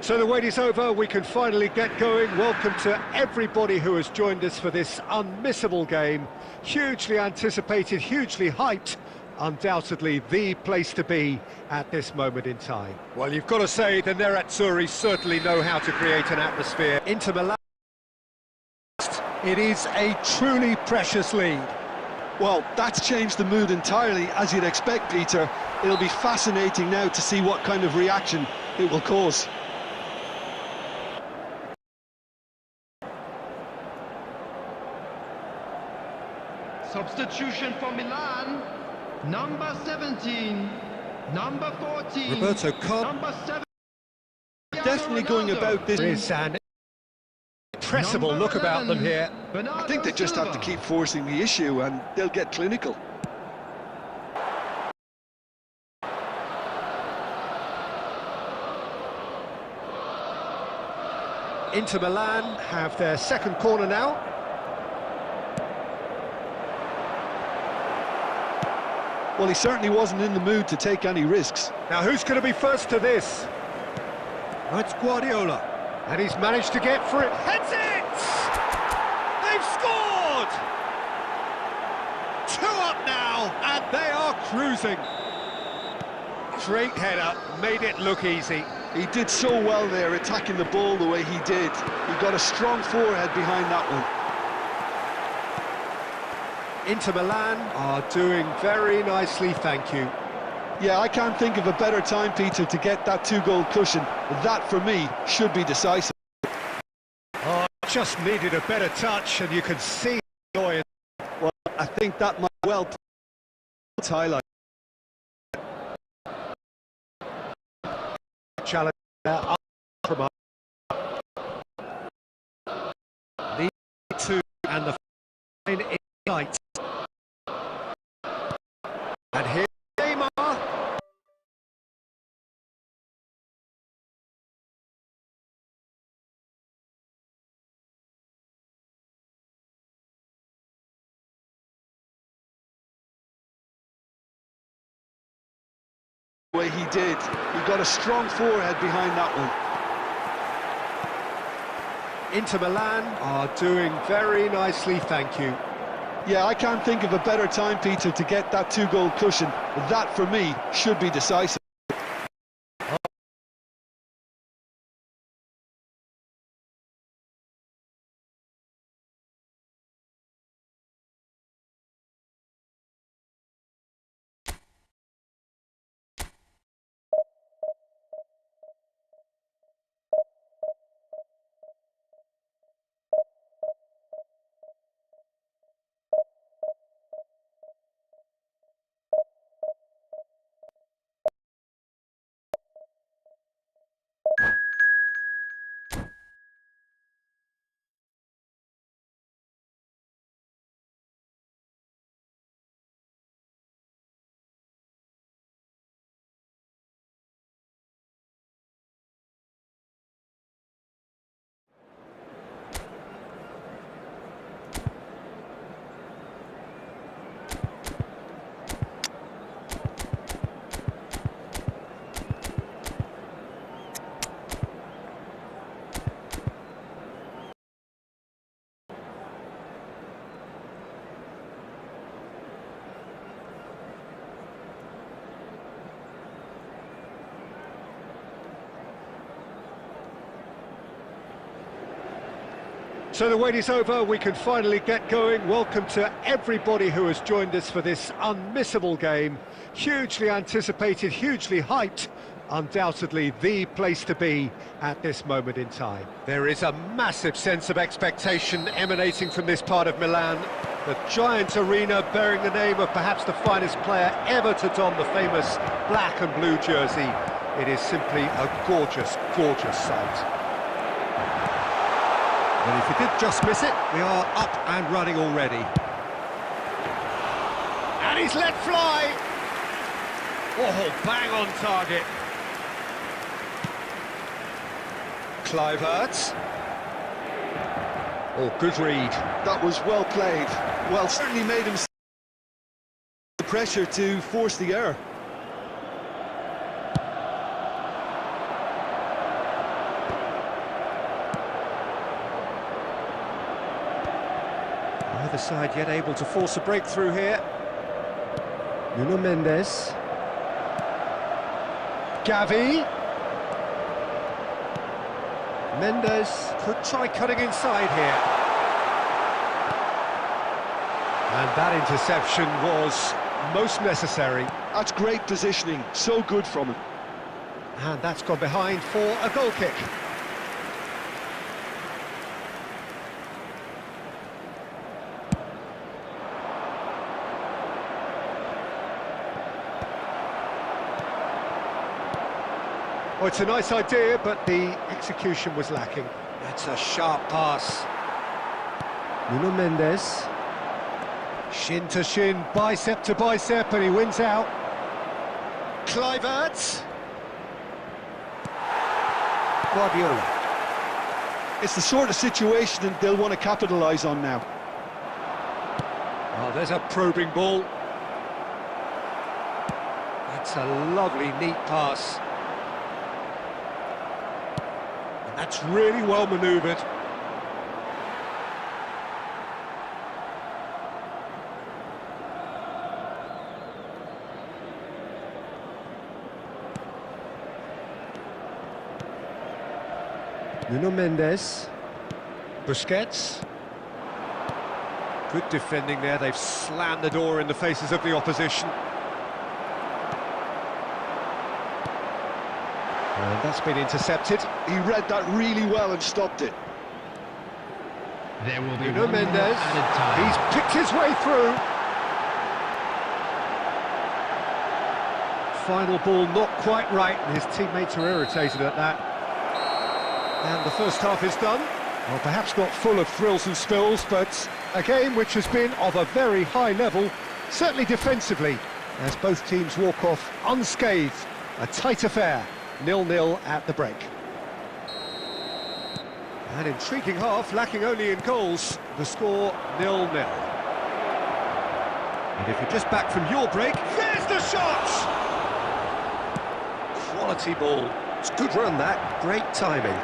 So the wait is over, we can finally get going. Welcome to everybody who has joined us for this unmissable game. Hugely anticipated, hugely hyped. Undoubtedly the place to be at this moment in time. Well, you've got to say the Nerazzurri certainly know how to create an atmosphere. Inter Milan, it is a truly precious lead. Well, that's changed the mood entirely, as you'd expect, Peter. It'll be fascinating now to see what kind of reaction it will cause. Substitution for Milan, number 17, number 14, Roberto Carlos. number 7. Definitely going about this. There is an impressible look about them here. I think they just have to keep forcing the issue and they'll get clinical. Inter Milan have their second corner now. Well, he certainly wasn't in the mood to take any risks. Now who's going to be first to this? That's Guardiola. And he's managed to get for it. Heads it! They've scored! 2 up now, and they are cruising. Great header, made it look easy. He did so well there, attacking the ball the way he did. He got a strong forehead behind that one. Inter Milan are doing very nicely, thank you. Yeah, I can't think of a better time, Peter, to get that 2-goal cushion. That, for me, should be decisive. Oh, just needed a better touch, and you can see joy. Well, I think that might well highlight. Challenge from the 2 and the fine ignite. And here they are. The way he did. He got a strong forehead behind that one. Inter Milan are doing very nicely, thank you. Yeah, I can't think of a better time, Peter, to get that 2-goal cushion. That, for me, should be decisive. So the wait is over, we can finally get going. Welcome to everybody who has joined us for this unmissable game. Hugely anticipated, hugely hyped. Undoubtedly the place to be at this moment in time. There is a massive sense of expectation emanating from this part of Milan. The giant arena bearing the name of perhaps the finest player ever to don the famous black and blue jersey. It is simply a gorgeous, gorgeous sight. And if you did just miss it, we are up and running already. And he's let fly! Oh, bang on target. Kluivert. Oh, good read. That was well played. Well, certainly made him the pressure to force the error. Neither side yet able to force a breakthrough here. Nuno Mendes. Gavi. Mendes could try cutting inside here. And that interception was most necessary. That's great positioning, so good from him. And that's gone behind for a goal kick. Oh, it's a nice idea, but the execution was lacking. That's a sharp pass. Nuno Mendes. Shin to shin, bicep to bicep, and he wins out. Kluivert. Guardiola. It's the sort of situation that they'll want to capitalise on now. Oh, there's a probing ball. That's a lovely, neat pass. And that's really well manoeuvred. Nuno Mendes. Busquets. Good defending there, they've slammed the door in the faces of the opposition. And that's been intercepted. He read that really well and stopped it. There will be Nuno one more Mendes. added time. He's picked his way through. Final ball not quite right, and his teammates are irritated at that. And the first half is done. Well, perhaps not full of thrills and spills, but a game which has been of a very high level, certainly defensively, as both teams walk off unscathed. A tight affair, 0-0 at the break. An intriguing half, lacking only in goals. The score 0-0. And if you're just back from your break, there's the shot! Quality ball. It's a good run, that. Great timing.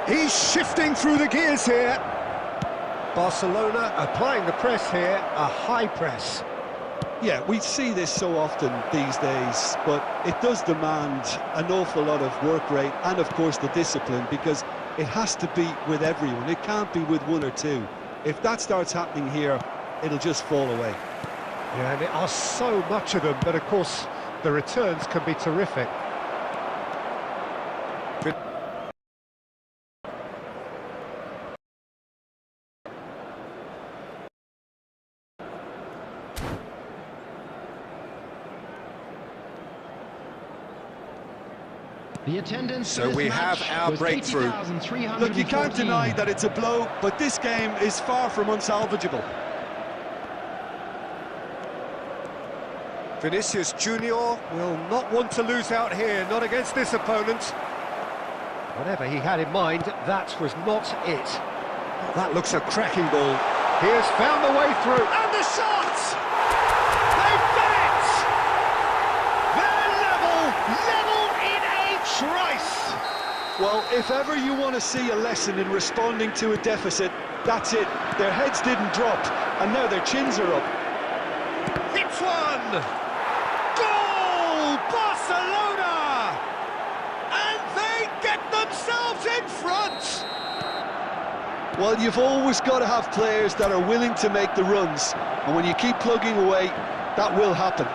He's shifting through the gears here. Barcelona applying the press here, a high press. Yeah, we see this so often these days, but it does demand an awful lot of work rate and, of course, the discipline, because it has to be with everyone. It can't be with one or two. If that starts happening here, it'll just fall away. Yeah, and there are so much of them, but of course, the returns can be terrific. The attendance So we have our breakthrough. Look, you can't deny that it's a blow, but this game is far from unsalvageable. Vinicius Junior will not want to lose out here, not against this opponent. Whatever he had in mind, that was not it. That looks a cracking ball. He has found the way through, and the shot! They've done it! They're level in a trice! Well, if ever you want to see a lesson in responding to a deficit, that's it. Their heads didn't drop, and now their chins are up. Hits one! Goal! Barcelona! And they get themselves in front! Well, you've always got to have players that are willing to make the runs, and when you keep plugging away, that will happen.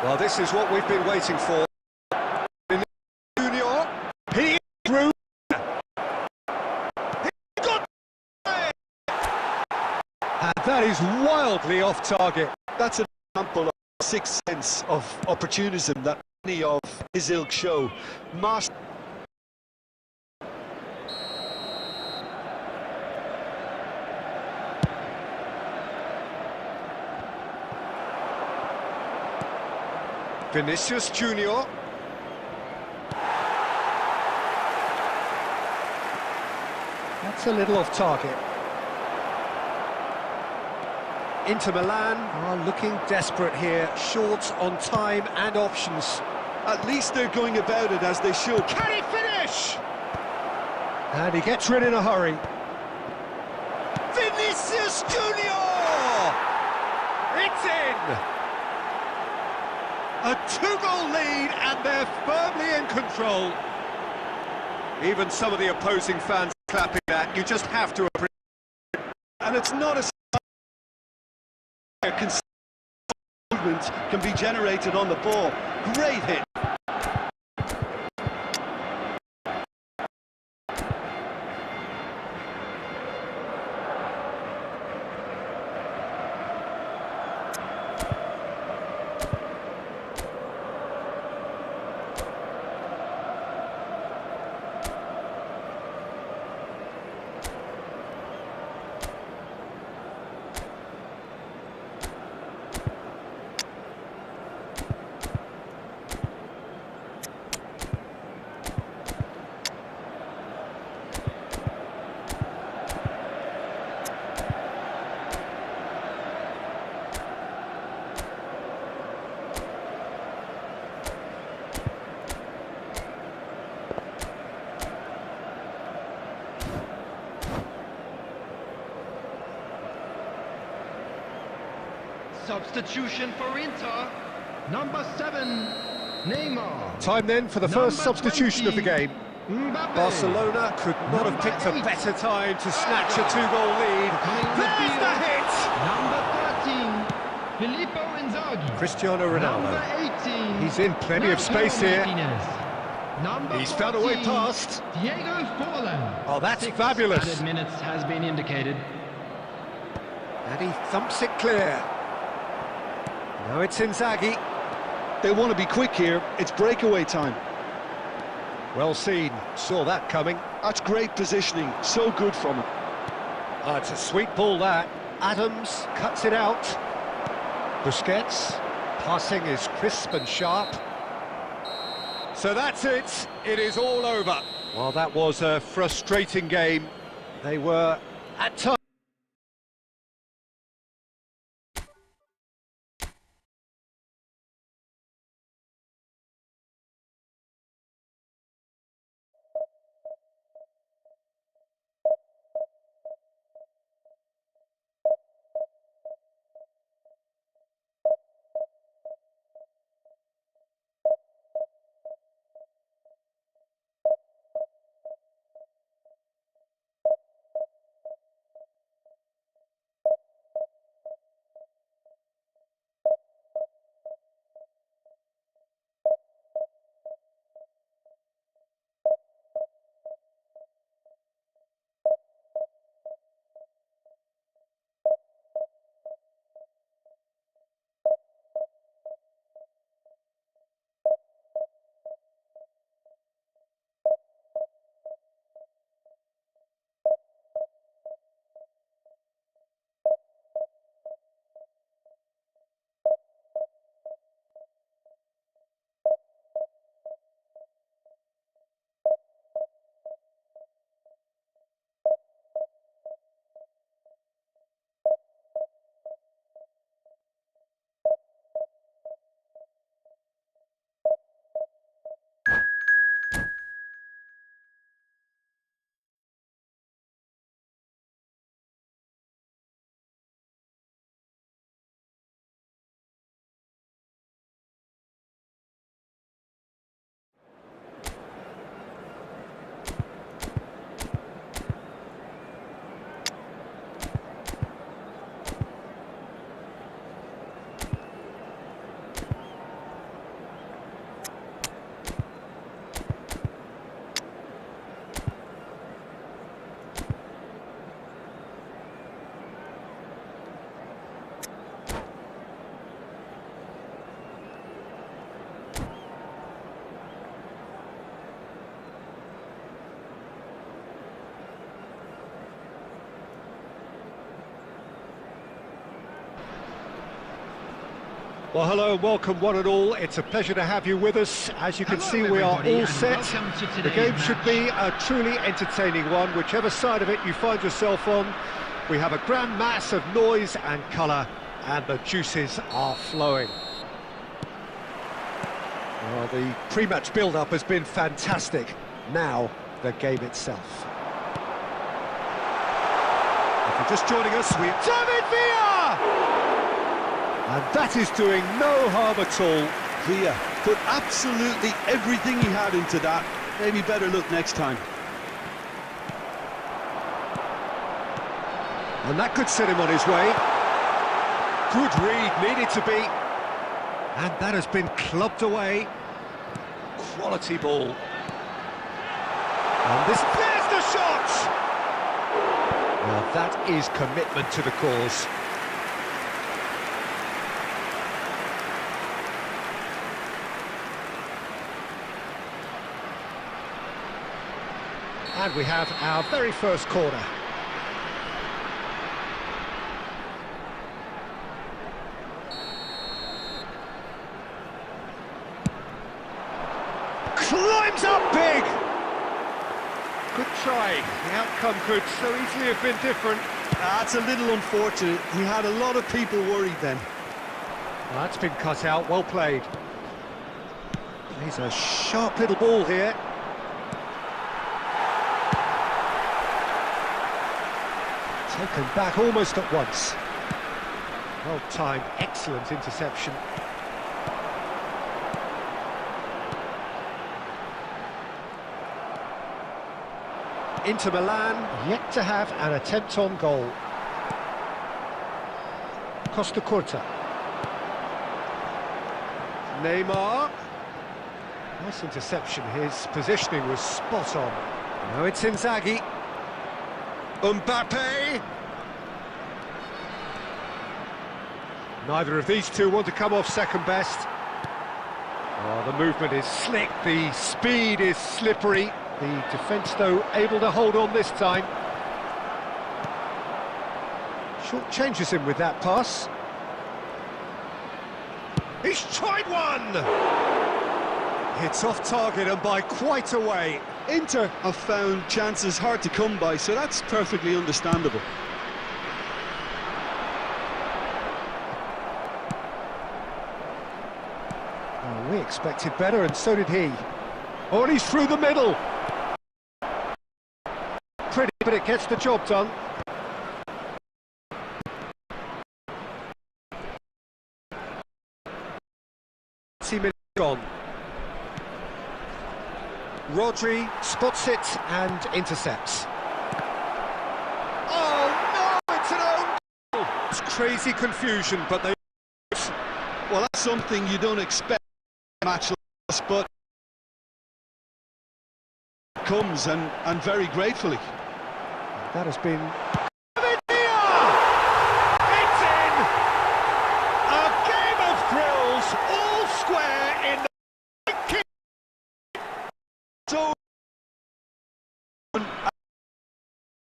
Well, this is what we've been waiting for. Junior, he is through. He got it! And that is wildly off target. That's an example of the sixth sense of opportunism that many of his ilk show. Vinicius Junior. That's a little off target. Inter Milan are looking desperate here, short on time and options. At least they're going about it as they should. Can he finish? And he gets rid in a hurry. Vinicius Junior! It's in! A 2-goal lead, and they're firmly in control. Even some of the opposing fans clapping that. You just have to appreciate. And it's not a movement can be generated on the ball. Great hit. Substitution for Inter, number 7, Neymar. Time then for the first substitution of the game. Mbappe. Barcelona could not have picked a better time to snatch a 2-goal lead. There's the hit! Number 13, Filippo Inzaghi. Cristiano Ronaldo. Number 18, He's in plenty of space here. Number He's found a way 14, past. Diego Forlan. Oh, that's 6 fabulous. added minutes has been indicated. And he thumps it clear. Now it's Inzaghi. They want to be quick here. It's breakaway time. Well seen. Saw that coming. That's great positioning. So good from him. Oh, it's a sweet ball, that. Adams cuts it out. Busquets. Passing is crisp and sharp. So that's it. It is all over. Well, that was a frustrating game. They were, at times, well, hello and welcome one and all. It's a pleasure to have you with us. As you can see, we are all set. The game should be a truly entertaining one, whichever side of it you find yourself on. We have a grand mass of noise and colour, and the juices are flowing. Well, the pre-match build-up has been fantastic. Now, the game itself. just joining us, David Villa! And that is doing no harm at all. Villa put absolutely everything he had into that. Maybe better look next time. And that could set him on his way. Good read, needed to be. And that has been clubbed away. Quality ball. And there's the shot! Well, that is commitment to the cause. And we have our very first corner. Climbs up big! Good try. The outcome could so easily have been different. That's a little unfortunate. He had a lot of people worried then. Well, that's been cut out. Well played. He's a sharp little ball here. Taken back almost at once. Well timed, excellent interception. Inter Milan yet to have an attempt on goal. Costa Curta. Neymar. Nice interception. His positioning was spot on. Now it's Inzaghi. Mbappe. Neither of these two want to come off second best. Oh, the movement is slick, the speed is slippery. The defence, though, able to hold on this time. Short changes him with that pass. He's tried one! It's off target and by quite a way. Inter have found chances hard to come by, so that's perfectly understandable. Oh, we expected better, and so did he. Oh, and he's through the middle. Pretty, but it gets the job done. Minutes gone. Rodri spots it and intercepts. Oh no, it's an own goal! It's crazy confusion, but they... Well, that's something you don't expect in a match like this, but comes and very gratefully. That has been... It's in! A game of thrills, all square in the... So...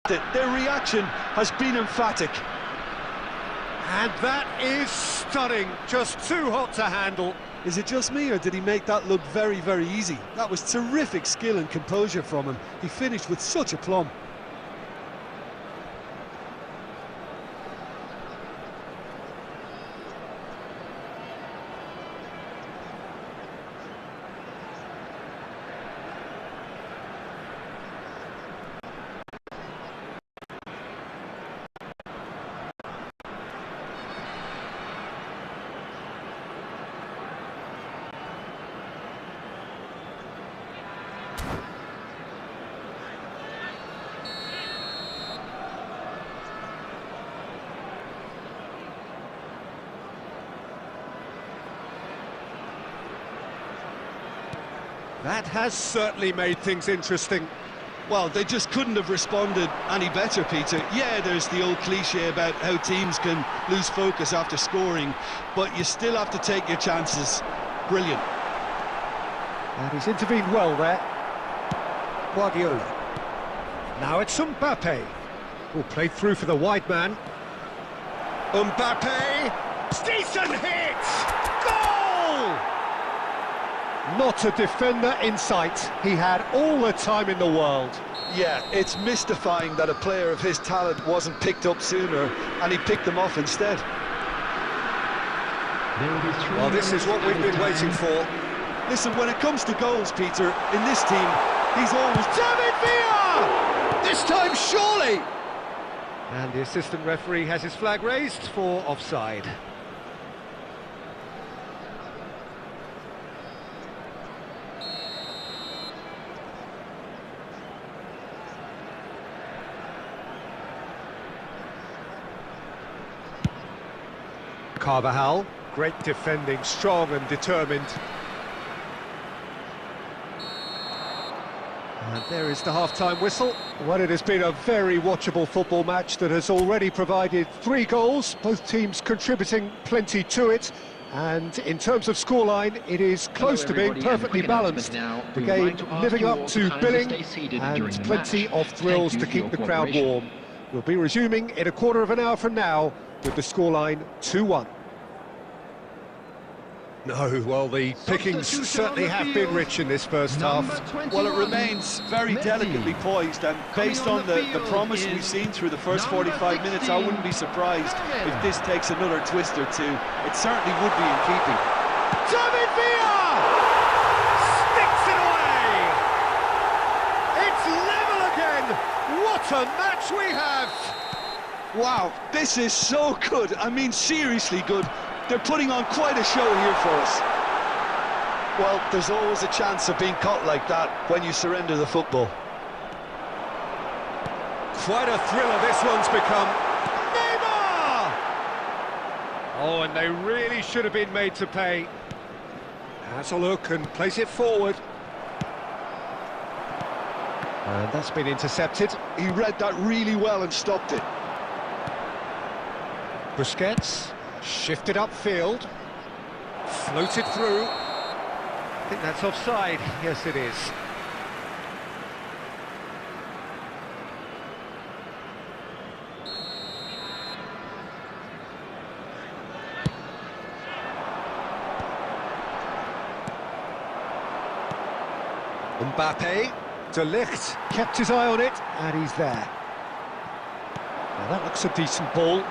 Their reaction has been emphatic. And that is stunning, just too hot to handle. Is it just me, or did he make that look very, very easy? That was terrific skill and composure from him. He finished with such aplomb. That has certainly made things interesting. Well, they just couldn't have responded any better, Peter. Yeah, there's the old cliche about how teams can lose focus after scoring, but you still have to take your chances. Brilliant. And he's intervened well there. Guardiola. Now it's Mbappe, who played through for the wide man. Mbappe! Decent hit! Goal! Not a defender in sight. He had all the time in the world. Yeah, it's mystifying that a player of his talent wasn't picked up sooner, and he picked them off instead. Well, this is what we've been waiting for. Listen, when it comes to goals, Peter, in this team, he's always... David Villa! This time, surely! And the assistant referee has his flag raised for offside. Carvajal, great defending, strong and determined. And there is the half-time whistle. Well, it has been a very watchable football match that has already provided 3 goals, both teams contributing plenty to it. And in terms of scoreline, it is close to being perfectly balanced. The game living up to billing and plenty of thrills to keep the crowd warm. We'll be resuming in a quarter of an hour from now with the scoreline 2-1. No, well, the pickings certainly have been rich in this first half. Well, it remains very delicately poised, and based on the promise we've seen through the first 45 minutes, I wouldn't be surprised if this takes another twist or two. It certainly would be in keeping. David Villa sticks it away. It's level again. What a match we have. Wow, this is so good. I mean, seriously good. They're putting on quite a show here for us. Well, there's always a chance of being caught like that when you surrender the football. Quite a thriller this one's become. Neymar! Oh, and they really should have been made to pay. Has a look and plays it forward. And that's been intercepted. He read that really well and stopped it. Busquets. Shifted upfield, floated through. I think that's offside. Yes, it is. Mbappe, De Ligt kept his eye on it, and he's there. Now that looks a decent ball.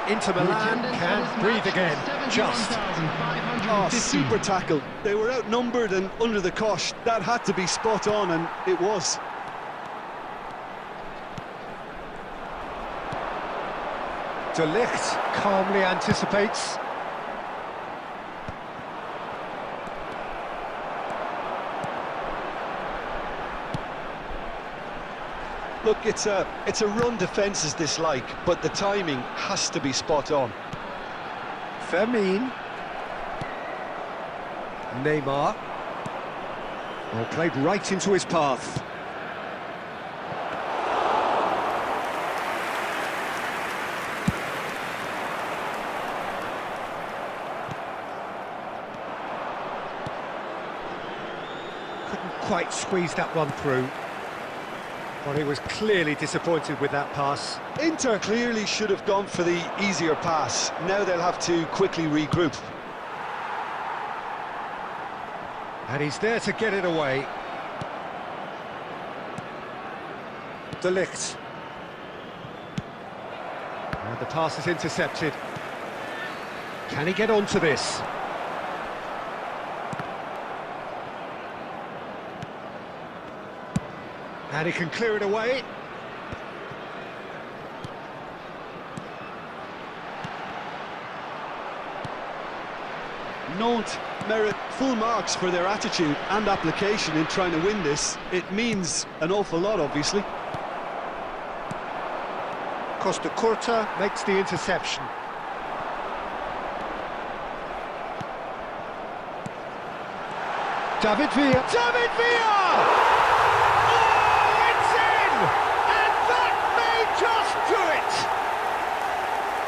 Inter Milan can breathe again, just. Oh, super tackle. They were outnumbered and under the cosh. That had to be spot on, and it was. De Ligt calmly anticipates. Look, it's a run defence's dislike, but the timing has to be spot on. Fermin. Neymar. Well, played right into his path. Couldn't quite squeeze that one through. Well, he was clearly disappointed with that pass. Inter clearly should have gone for the easier pass. Now they'll have to quickly regroup. And he's there to get it away. De Ligt. And the pass is intercepted. Can he get onto this? And he can clear it away. Nantes merit full marks for their attitude and application in trying to win this. It means an awful lot, obviously. Costa Curta makes the interception. David Villa. David Villa!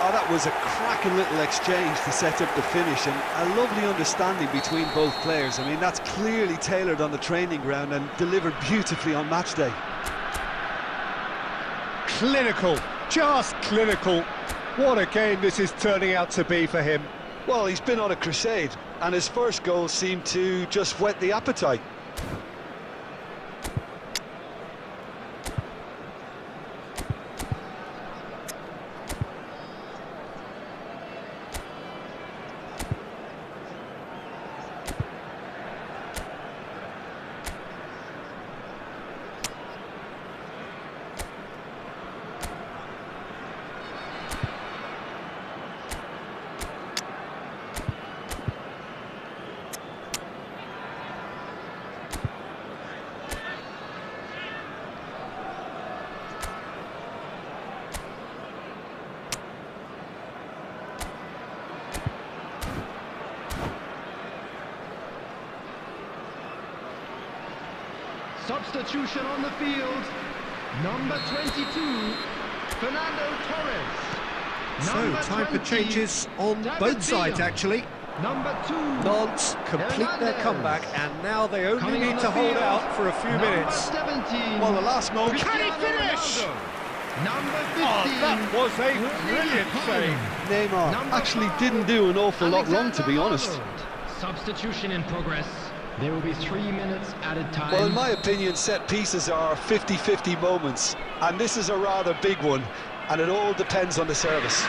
Oh, that was a cracking little exchange to set up the finish, and a lovely understanding between both players. I mean, that's clearly tailored on the training ground and delivered beautifully on match day. Clinical, just clinical. What a game this is turning out to be for him. Well, he's been on a crusade, and his first goal seemed to just whet the appetite. Substitution on the field. Number 22, Fernando Torres. So, Number time for 20, changes on David both sides, Villa. actually. Number 2, Nantes complete their Hernandez. comeback, and now they only Coming on need the to hold field, out for a few number minutes. 17, Well, the last moment. Can he Cristiano finish? Ronaldo. Number 15, Oh, that was a brilliant save. Neymar Number actually 5, didn't do an awful lot wrong, to be honest. Alexander-Arnold. Substitution in progress. There will be 3 minutes at a time. Well, in my opinion, set pieces are 50-50 moments, and this is a rather big one, and it all depends on the service.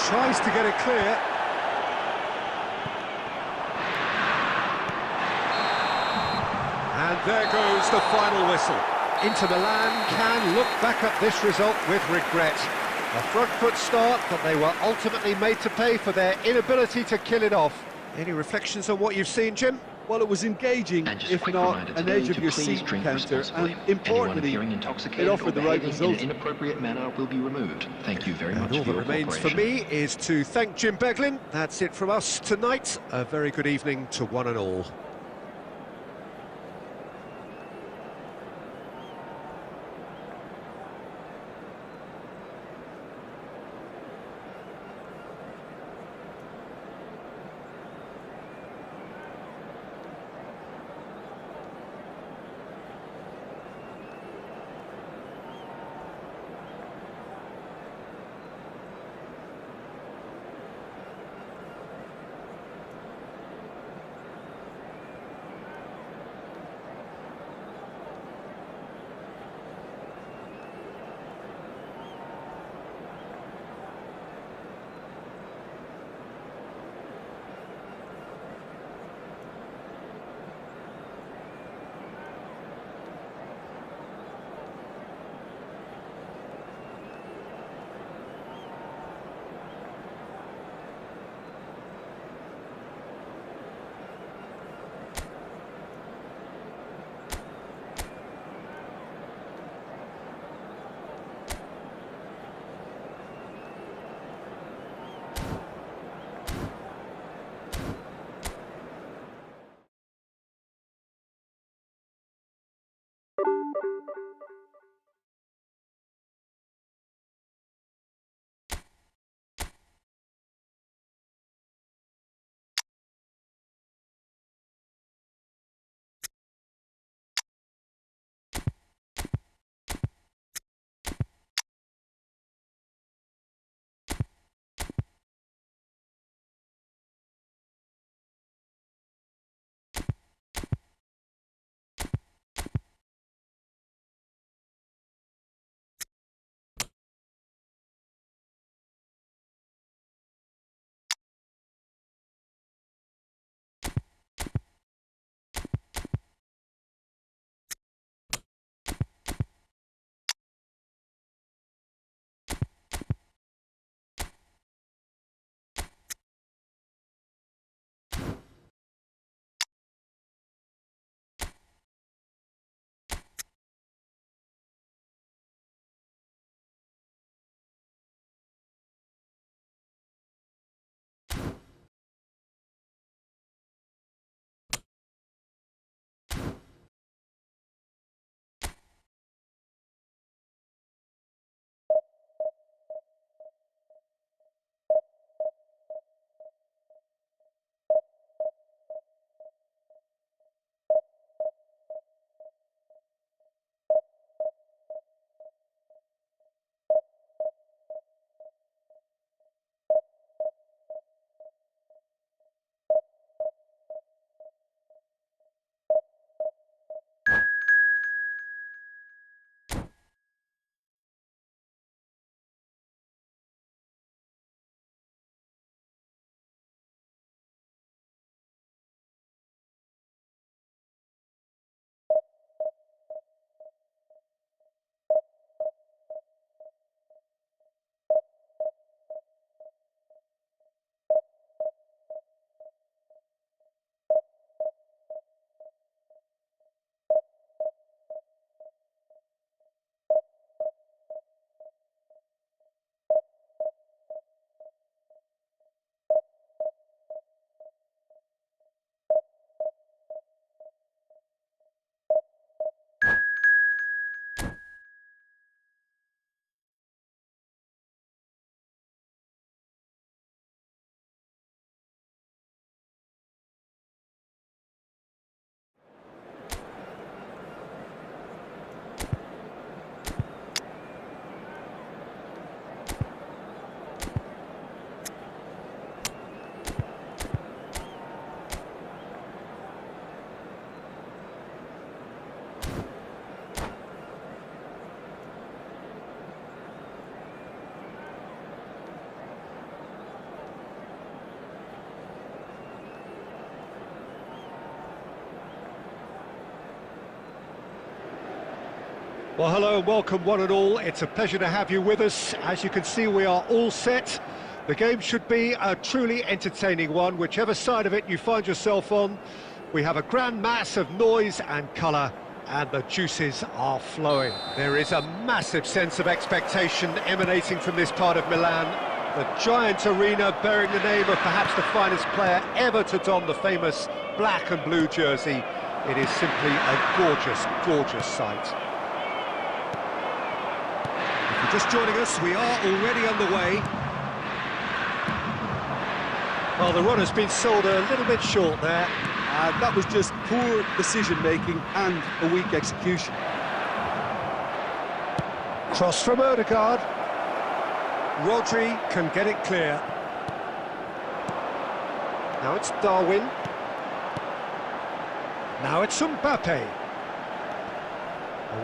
Tries to get it clear. And there goes the final whistle. Inter Milan can look back at this result with regret. A front foot start, but they were ultimately made to pay for their inability to kill it off. Any reflections on what you've seen, Jim? Well, it was engaging, And just if quick not reminder an today edge of to your please seat drink encounter, responsibly. and Anyone importantly, appearing it intoxicated offered or the right behaving in result. an inappropriate manner will be removed. Thank you very And much all for that your remains for cooperation. me is to thank Jim Beglin. That's it from us tonight. A very good evening to one and all. Well, hello and welcome one and all. It's a pleasure to have you with us. As you can see, we are all set. The game should be a truly entertaining one, whichever side of it you find yourself on. We have a grand mass of noise and colour, and the juices are flowing. There is a massive sense of expectation emanating from this part of Milan. The giant arena bearing the name of perhaps the finest player ever to don the famous black and blue jersey. It is simply a gorgeous, gorgeous sight. If you're just joining us, we are already underway. Well, the run has been sold a little bit short there. That was just poor decision-making and a weak execution. Cross from Odegaard. Rodri can get it clear. Now it's Darwin. Now it's Mbappe.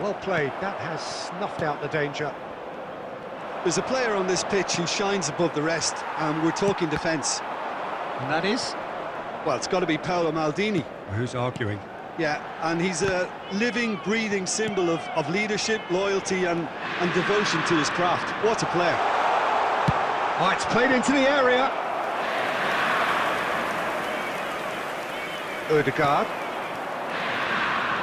Well played, that has snuffed out the danger. There's a player on this pitch who shines above the rest, and we're talking defence. And that is? Well, it's got to be Paolo Maldini. Who's arguing? Yeah, and he's a living, breathing symbol of leadership, loyalty and devotion to his craft. What a player. Oh, it's played into the area. Odegaard.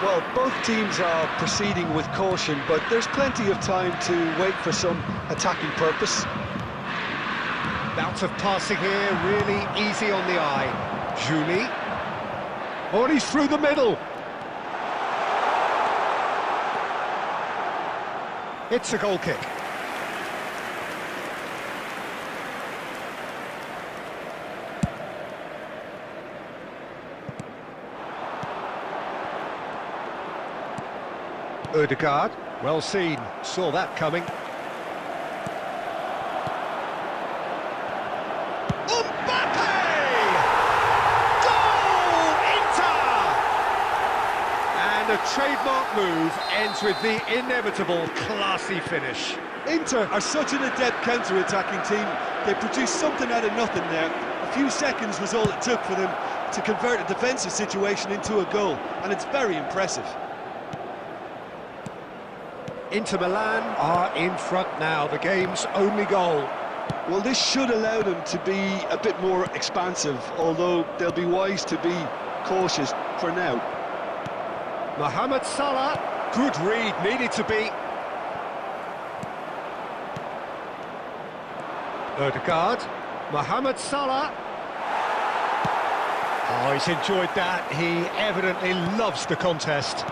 Well, both teams are proceeding with caution, but there's plenty of time to wait for some attacking purpose. Bout of passing here, really easy on the eye. Julie. Oh, and he's through the middle. It's a goal kick. Odegaard, well seen, saw that coming. Mbappe! Goal! Inter! And a trademark move ends with the inevitable classy finish. Inter are such an adept counter-attacking team. They produced something out of nothing there. A few seconds was all it took for them to convert a defensive situation into a goal, and it's very impressive. Inter Milan are in front now, the game's only goal. Well, this should allow them to be a bit more expansive, although they'll be wise to be cautious for now. Mohamed Salah, good read, needed to be. Odegaard, Mohamed Salah. Oh, he's enjoyed that, he evidently loves the contest.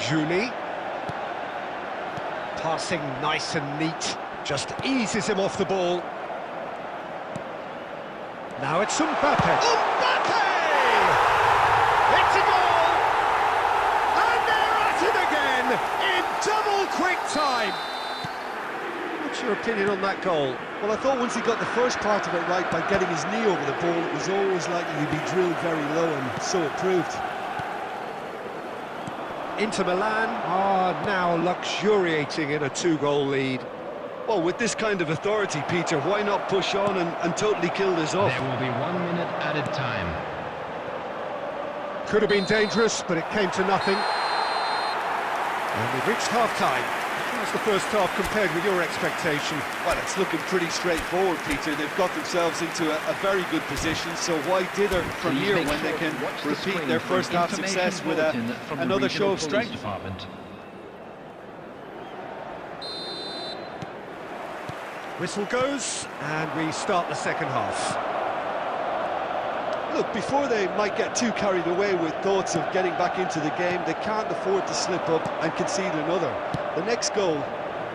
Julie, passing nice and neat, just eases him off the ball. Now it's Mbappe. Mbappe! It's a goal! And they're at it again in double quick time. What's your opinion on that goal? Well, I thought once he got the first part of it right by getting his knee over the ball, it was always likely to be drilled very low, and so it proved. Inter Milan are now luxuriating in a two-goal lead. Well, with this kind of authority, Peter, why not push on and totally kill this off? There will be 1 minute added time. Could have been dangerous, but it came to nothing. And we've reached half-time. How's the first half compared with your expectation? Well, it's looking pretty straightforward, Peter. They've got themselves into a very good position, so why dither from here when they can repeat their first half success with another show of strength? Department. Whistle goes, and we start the second half. Look, before they might get too carried away with thoughts of getting back into the game, they can't afford to slip up and concede another. The next goal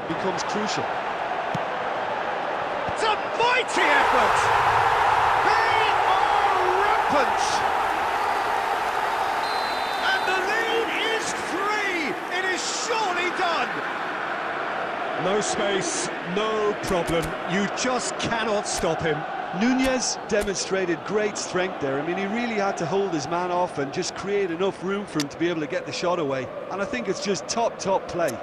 becomes crucial. It's a mighty effort! They are rampant! And the lead is 3! It is surely done! No space, no problem. You just cannot stop him. Nunez demonstrated great strength there. I mean, he really had to hold his man off and just create enough room for him to be able to get the shot away. And I think it's just top play.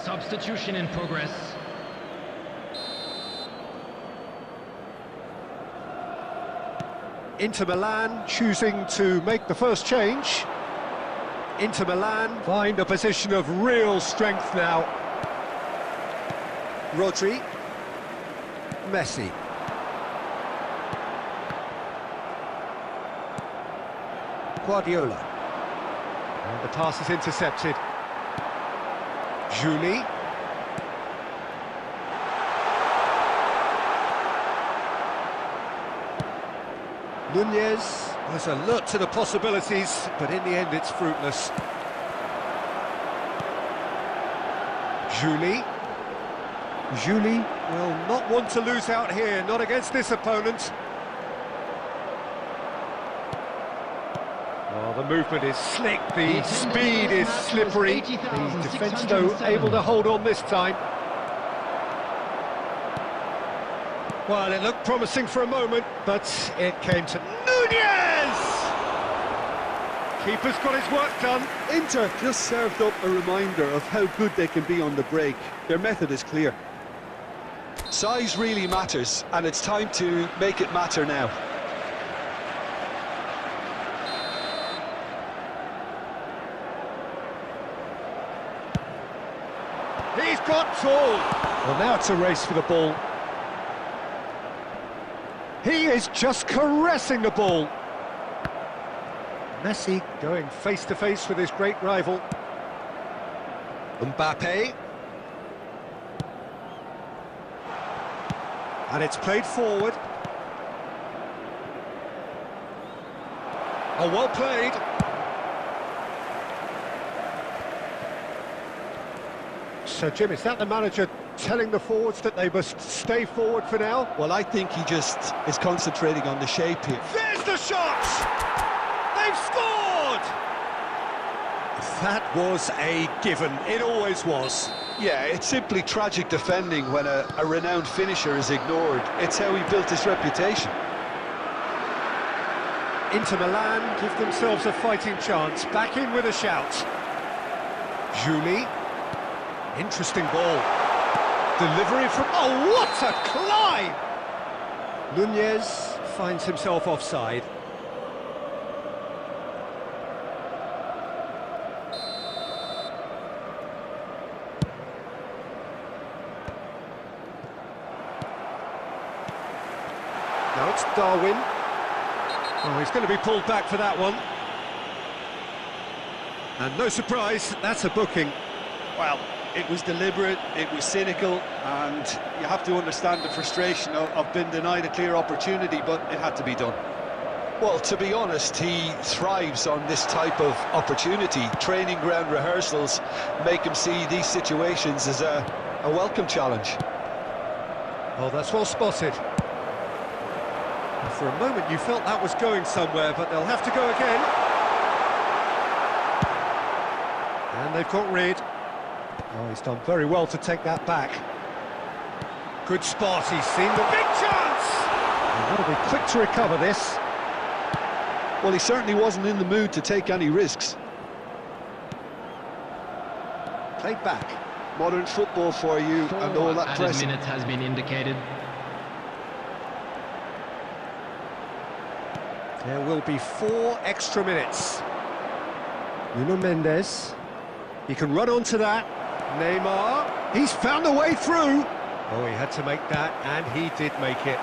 Substitution in progress. Inter Milan choosing to make the first change. Inter Milan find a position of real strength now. Rodri. Messi. Guardiola. And the pass is intercepted. Juli. Nunez was alert to the possibilities, but in the end it's fruitless. Juli will not want to lose out here, not against this opponent. Oh, the movement is slick, the speed is slippery. The defence, though, able to hold on this time. Well, it looked promising for a moment, but it came to Nunez! Keeper's got his work done. Inter just served up a reminder of how good they can be on the break. Their method is clear. Size really matters, and it's time to make it matter now. He's got tall. Well, now it's a race for the ball. He is just caressing the ball. Messi going face-to-face with his great rival. Mbappe. And it's played forward. Oh, well played. So, Jim, is that the manager telling the forwards that they must stay forward for now? Well, I think he just is concentrating on the shape here. There's the shot! They've scored! That was a given. It always was. Yeah, it's simply tragic defending when a renowned finisher is ignored. It's how he built his reputation. Inter Milan give themselves a fighting chance. Back in with a shout. Juli. Interesting ball. Delivery from... Oh, what a climb! Nunez finds himself offside. Now it's Darwin. Oh, he's going to be pulled back for that one. And no surprise, that's a booking. Well, it was deliberate, it was cynical, and you have to understand the frustration of being denied a clear opportunity, but it had to be done. Well, to be honest, he thrives on this type of opportunity. Training ground rehearsals make him see these situations as a welcome challenge. Oh, that's well spotted. For a moment you felt that was going somewhere, but they'll have to go again. And they've got rid. Oh, he's done very well to take that back. Good spot, he's seen the big chance! And that'll be quick to recover this. Well, he certainly wasn't in the mood to take any risks. Played back. Modern football for you, and all that pressing. Minutes has been indicated. There will be 4 extra minutes. Nuno Mendes. He can run onto that. Neymar. He's found a way through. Oh, he had to make that, and he did make it.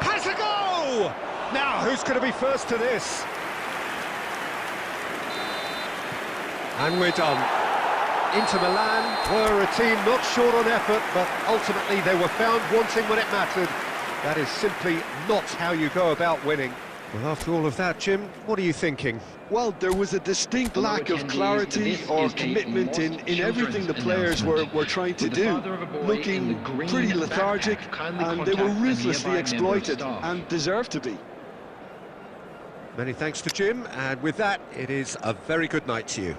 Has a go! Now, who's going to be first to this? And we're done. Inter Milan were a team not short on effort, but ultimately they were found wanting when it mattered. That is simply not how you go about winning. Well, after all of that, Jim, what are you thinking? Well, there was a distinct lack of clarity or commitment in everything the players were trying to do. Looking pretty lethargic, and they were ruthlessly exploited, and deserved to be. Many thanks to Jim, and with that, it is a very good night to you.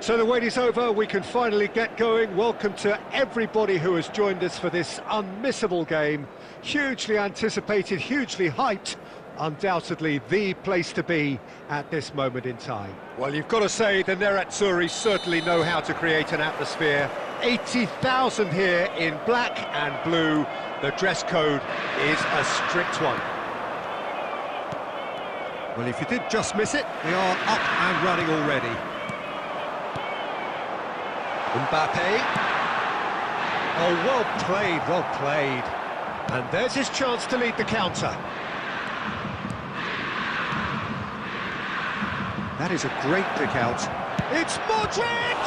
So the wait is over, we can finally get going. Welcome to everybody who has joined us for this unmissable game. Hugely anticipated, hugely hyped. Undoubtedly the place to be at this moment in time. Well, you've got to say the Nerazzurri certainly know how to create an atmosphere. 80,000 here in black and blue. The dress code is a strict one. Well, if you did just miss it, we are up and running already. Mbappe. Oh, well played, well played. And there's his chance to lead the counter. That is a great pick out. It's Modric!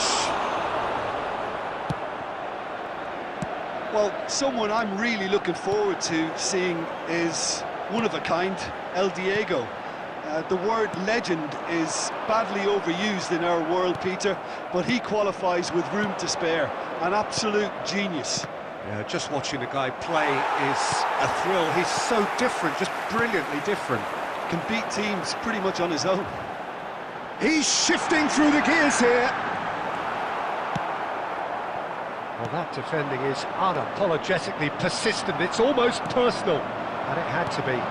Well, someone I'm really looking forward to seeing is one of a kind, El Diego. The word legend is badly overused in our world, Peter, but he qualifies with room to spare. An absolute genius. Yeah, just watching the guy play is a thrill. He's so different, just brilliantly different. Can beat teams pretty much on his own. He's shifting through the gears here. Well, that defending is unapologetically persistent. It's almost personal, and it had to be.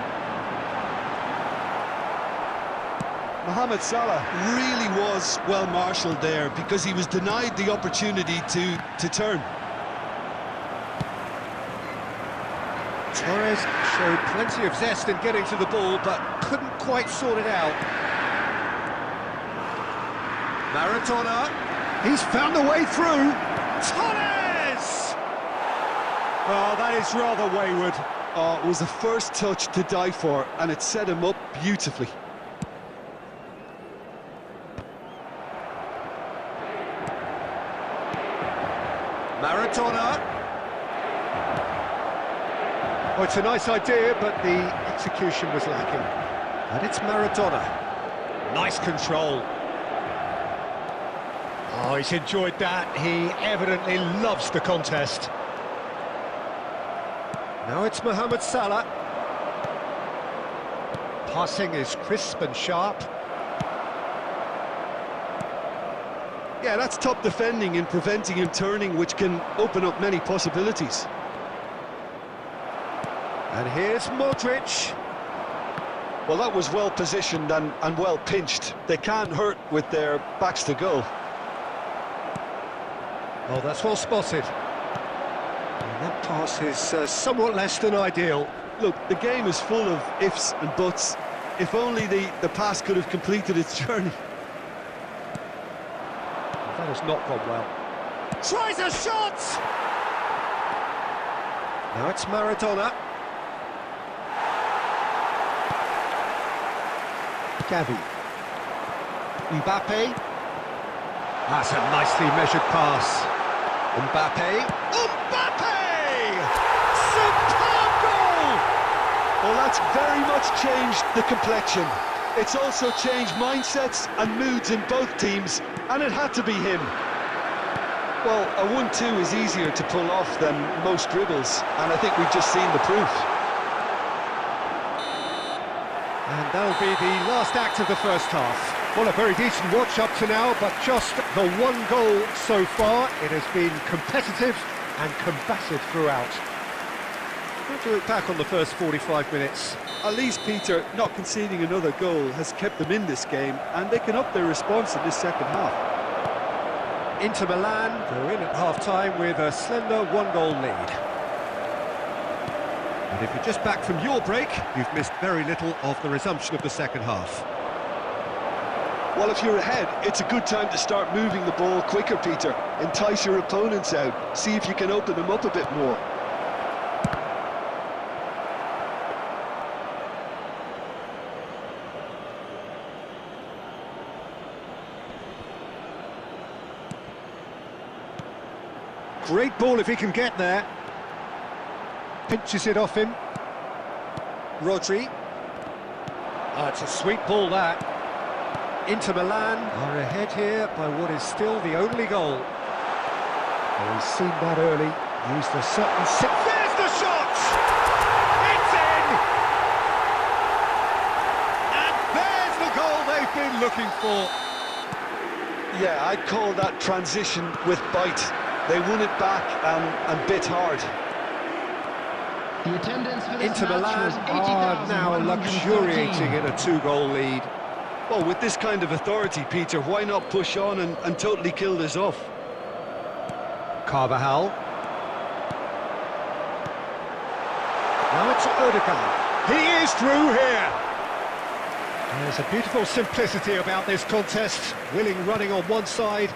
Mohamed Salah really was well marshalled there because he was denied the opportunity to turn. Torres showed plenty of zest in getting to the ball, but couldn't quite sort it out. Maradona, he's found a way through. Torres! Oh, that is rather wayward. Oh, it was a first touch to die for, and it set him up beautifully. Maradona. Oh, it's a nice idea, but the execution was lacking. And it's Maradona. Nice control. Oh, he's enjoyed that. He evidently loves the contest. Now it's Mohamed Salah. Passing is crisp and sharp. Yeah, that's top defending and preventing him turning, which can open up many possibilities. And here's Modric. Well, that was well positioned and well pinched. They can't hurt with their backs to goal. Oh, that's well spotted. And that pass is somewhat less than ideal. Look, the game is full of ifs and buts. If only the pass could have completed its journey. That has not gone well. Tries a shot! Now it's Maradona. Gavi. Mbappe. That's a nicely measured pass. Mbappe. Superb goal! Well, that's very much changed the complexion. It's also changed mindsets and moods in both teams, and it had to be him. Well, a 1-2 is easier to pull off than most dribbles, and I think we've just seen the proof. And that'll be the last act of the first half. Well, a very decent watch up to now, but just the one goal so far. It has been competitive and combative throughout. What do you look back on the first 45 minutes? At least, Peter, not conceding another goal has kept them in this game, and they can up their response in this second half. Inter Milan go in at half-time with a slender one-goal lead. And if you're just back from your break, you've missed very little of the resumption of the second half. Well, if you're ahead, it's a good time to start moving the ball quicker, Peter. Entice your opponents out, see if you can open them up a bit more. Great ball if he can get there. Pinches it off him. Rodri. It's a sweet ball, that. Inter Milan are ahead here by what is still the only goal. Oh, he's seen that early. Used a certain... There's the shot! It's in! And there's the goal they've been looking for. Yeah, I'd call that transition with bite. They won it back and bit hard. The attendance for this Inter match Milan was are now 80,113. luxuriating in a two-goal lead. Well, with this kind of authority, Peter, why not push on and totally kill this off? Carvajal. Now it's Odegaard. He is through here. There's a beautiful simplicity about this contest. Willing running on one side,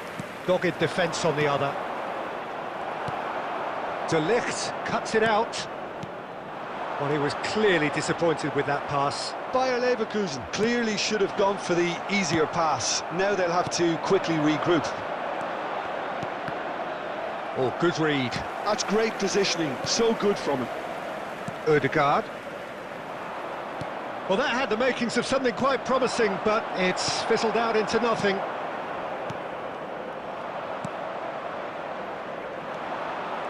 dogged defence on the other. De Ligt cuts it out. Well, he was clearly disappointed with that pass. Bayer Leverkusen clearly should have gone for the easier pass. Now they'll have to quickly regroup. Oh, good read. That's great positioning, so good from him. Odegaard. Well, that had the makings of something quite promising, but it's fizzled out into nothing.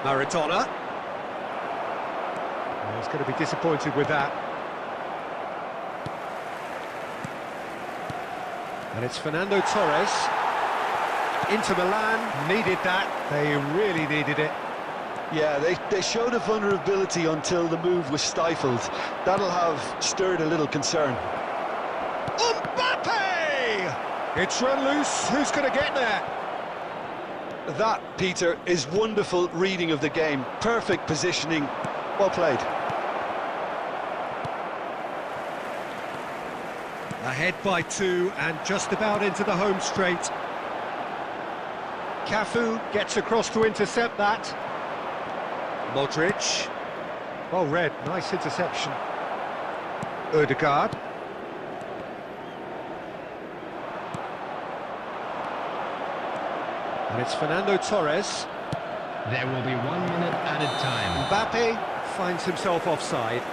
Maradona. Oh, he's going to be disappointed with that. And it's Fernando Torres. Inter Milan needed that. They really needed it. Yeah, they showed a vulnerability until the move was stifled. That'll have stirred a little concern. Mbappe! It's run loose. Who's going to get there? That, Peter, is wonderful reading of the game. Perfect positioning. Well played. Ahead by 2 and just about into the home straight. Cafu gets across to intercept that. Modric. Well read, nice interception. Odegaard. And it's Fernando Torres. There will be 1 minute added time. Mbappe finds himself offside.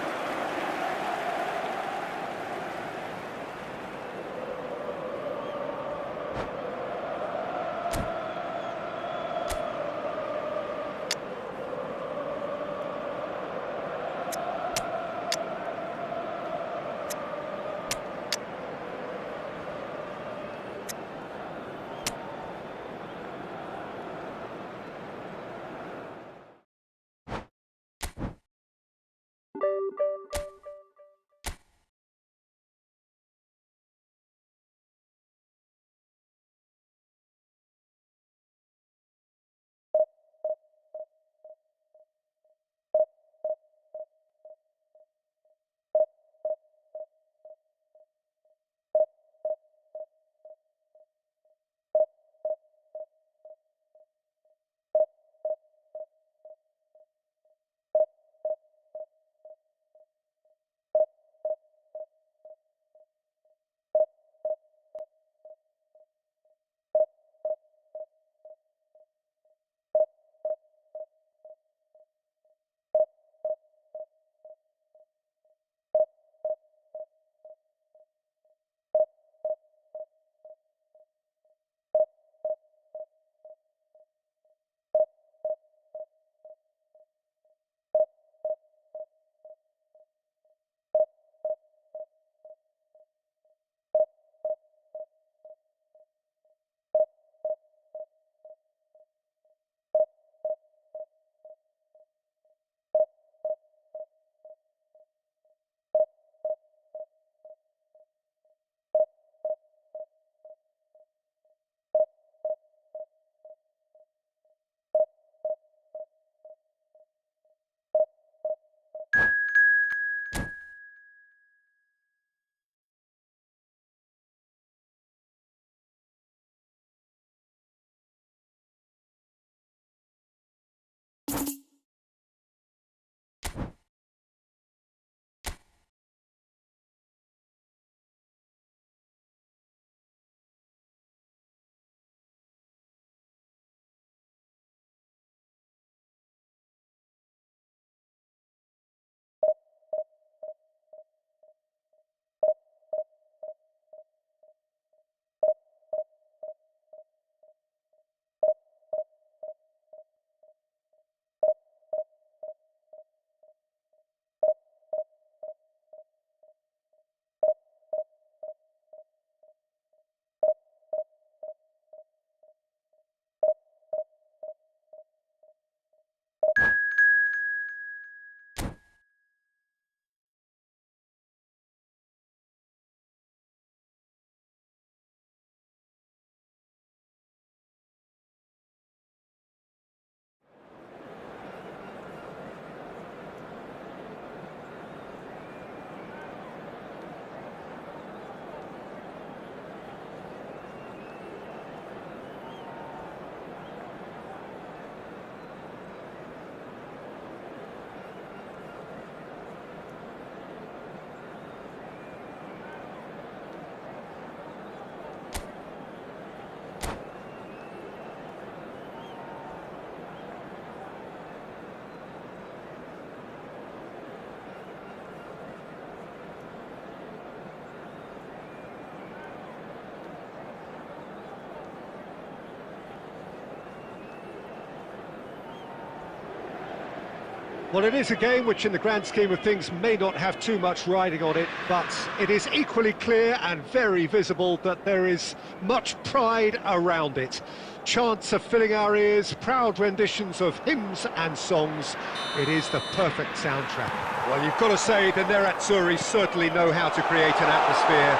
Well, it is a game which in the grand scheme of things may not have too much riding on it, but it is equally clear and very visible that there is much pride around it. Chants are filling our ears, proud renditions of hymns and songs. It is the perfect soundtrack. Well, you've got to say the Nerazzurri certainly know how to create an atmosphere.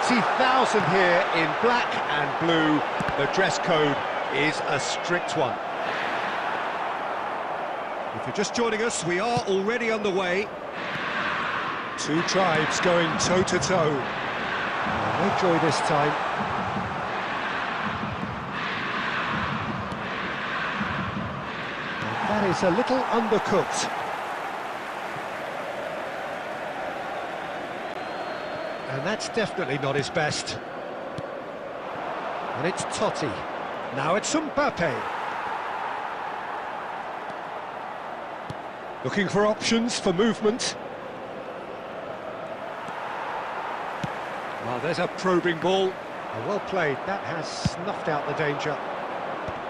80,000 here in black and blue. The dress code is a strict one. If you're just joining us, we are already underway. Two tribes going toe-to-toe. No joy this time. And that is a little undercooked. And that's definitely not his best. And it's Totti. Now it's Mbappe. Looking for options for movement. Well, there's a probing ball. Well played. That has snuffed out the danger.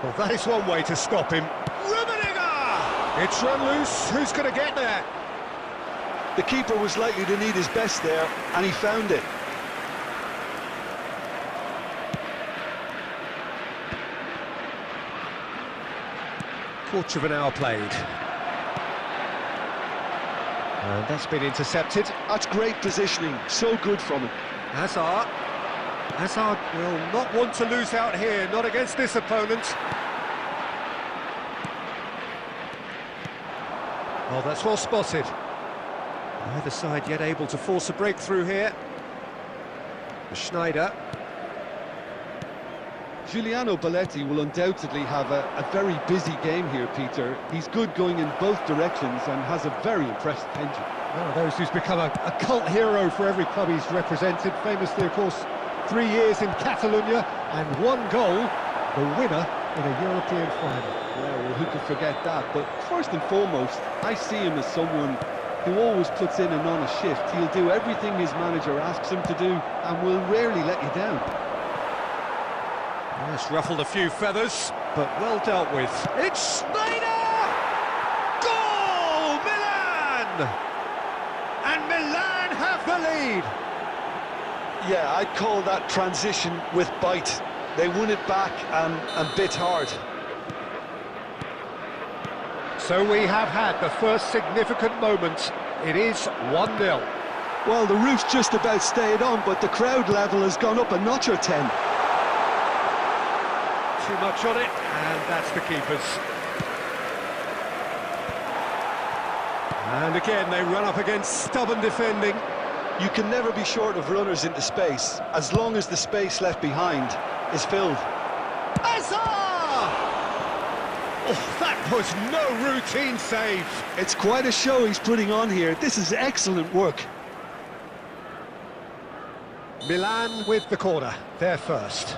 Well, that is one way to stop him. Rummenigge! It's run loose. Who's going to get there? The keeper was likely to need his best there, and he found it. Quarter of an hour played. And that's been intercepted. That's great positioning, so good from him. Hazard will not want to lose out here, not against this opponent. Oh, that's well spotted. Neither side yet able to force a breakthrough here. Schneider. Giuliano Belletti will undoubtedly have a very busy game here, Peter. He's good going in both directions and has a very impressive engine. One of those who's become a cult hero for every club he's represented. Famously, of course, 3 years in Catalonia and 1 goal, the winner in a European final. Yeah, well, who could forget that? But first and foremost, I see him as someone who always puts in an honest shift. He'll do everything his manager asks him to do and will rarely let you down. Yes, ruffled a few feathers, but well dealt with. It's Schneider! Goal! Milan! And Milan have the lead! Yeah, I'd call that transition with bite. They won it back and bit hard. So we have had the first significant moment. It is 1-0. Well, the roof's just about stayed on, but the crowd level has gone up a notch or 10. Too much on it, and that's the keeper's. And again, they run up against stubborn defending. You can never be short of runners into space, as long as the space left behind is filled. Hazard! Oh, that was no routine save. It's quite a show he's putting on here. This is excellent work. Milan with the corner, they're first.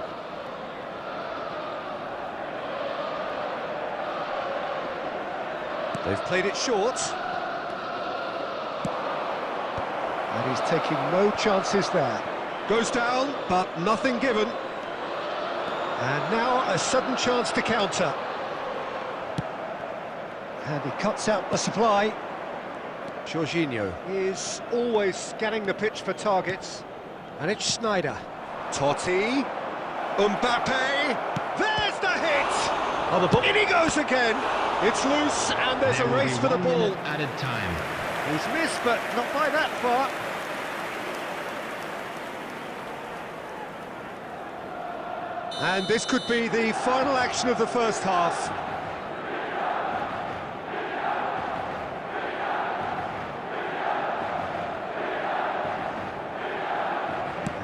They've played it short. And he's taking no chances there. Goes down, but nothing given. And now a sudden chance to counter. And he cuts out the supply. Jorginho is always scanning the pitch for targets. And it's Schneider. Totti. Mbappe. There's the hit! Oh, the ball. In he goes again. It's loose, and there's a race for the ball. Added time. He's missed, but not by that far. And this could be the final action of the first half.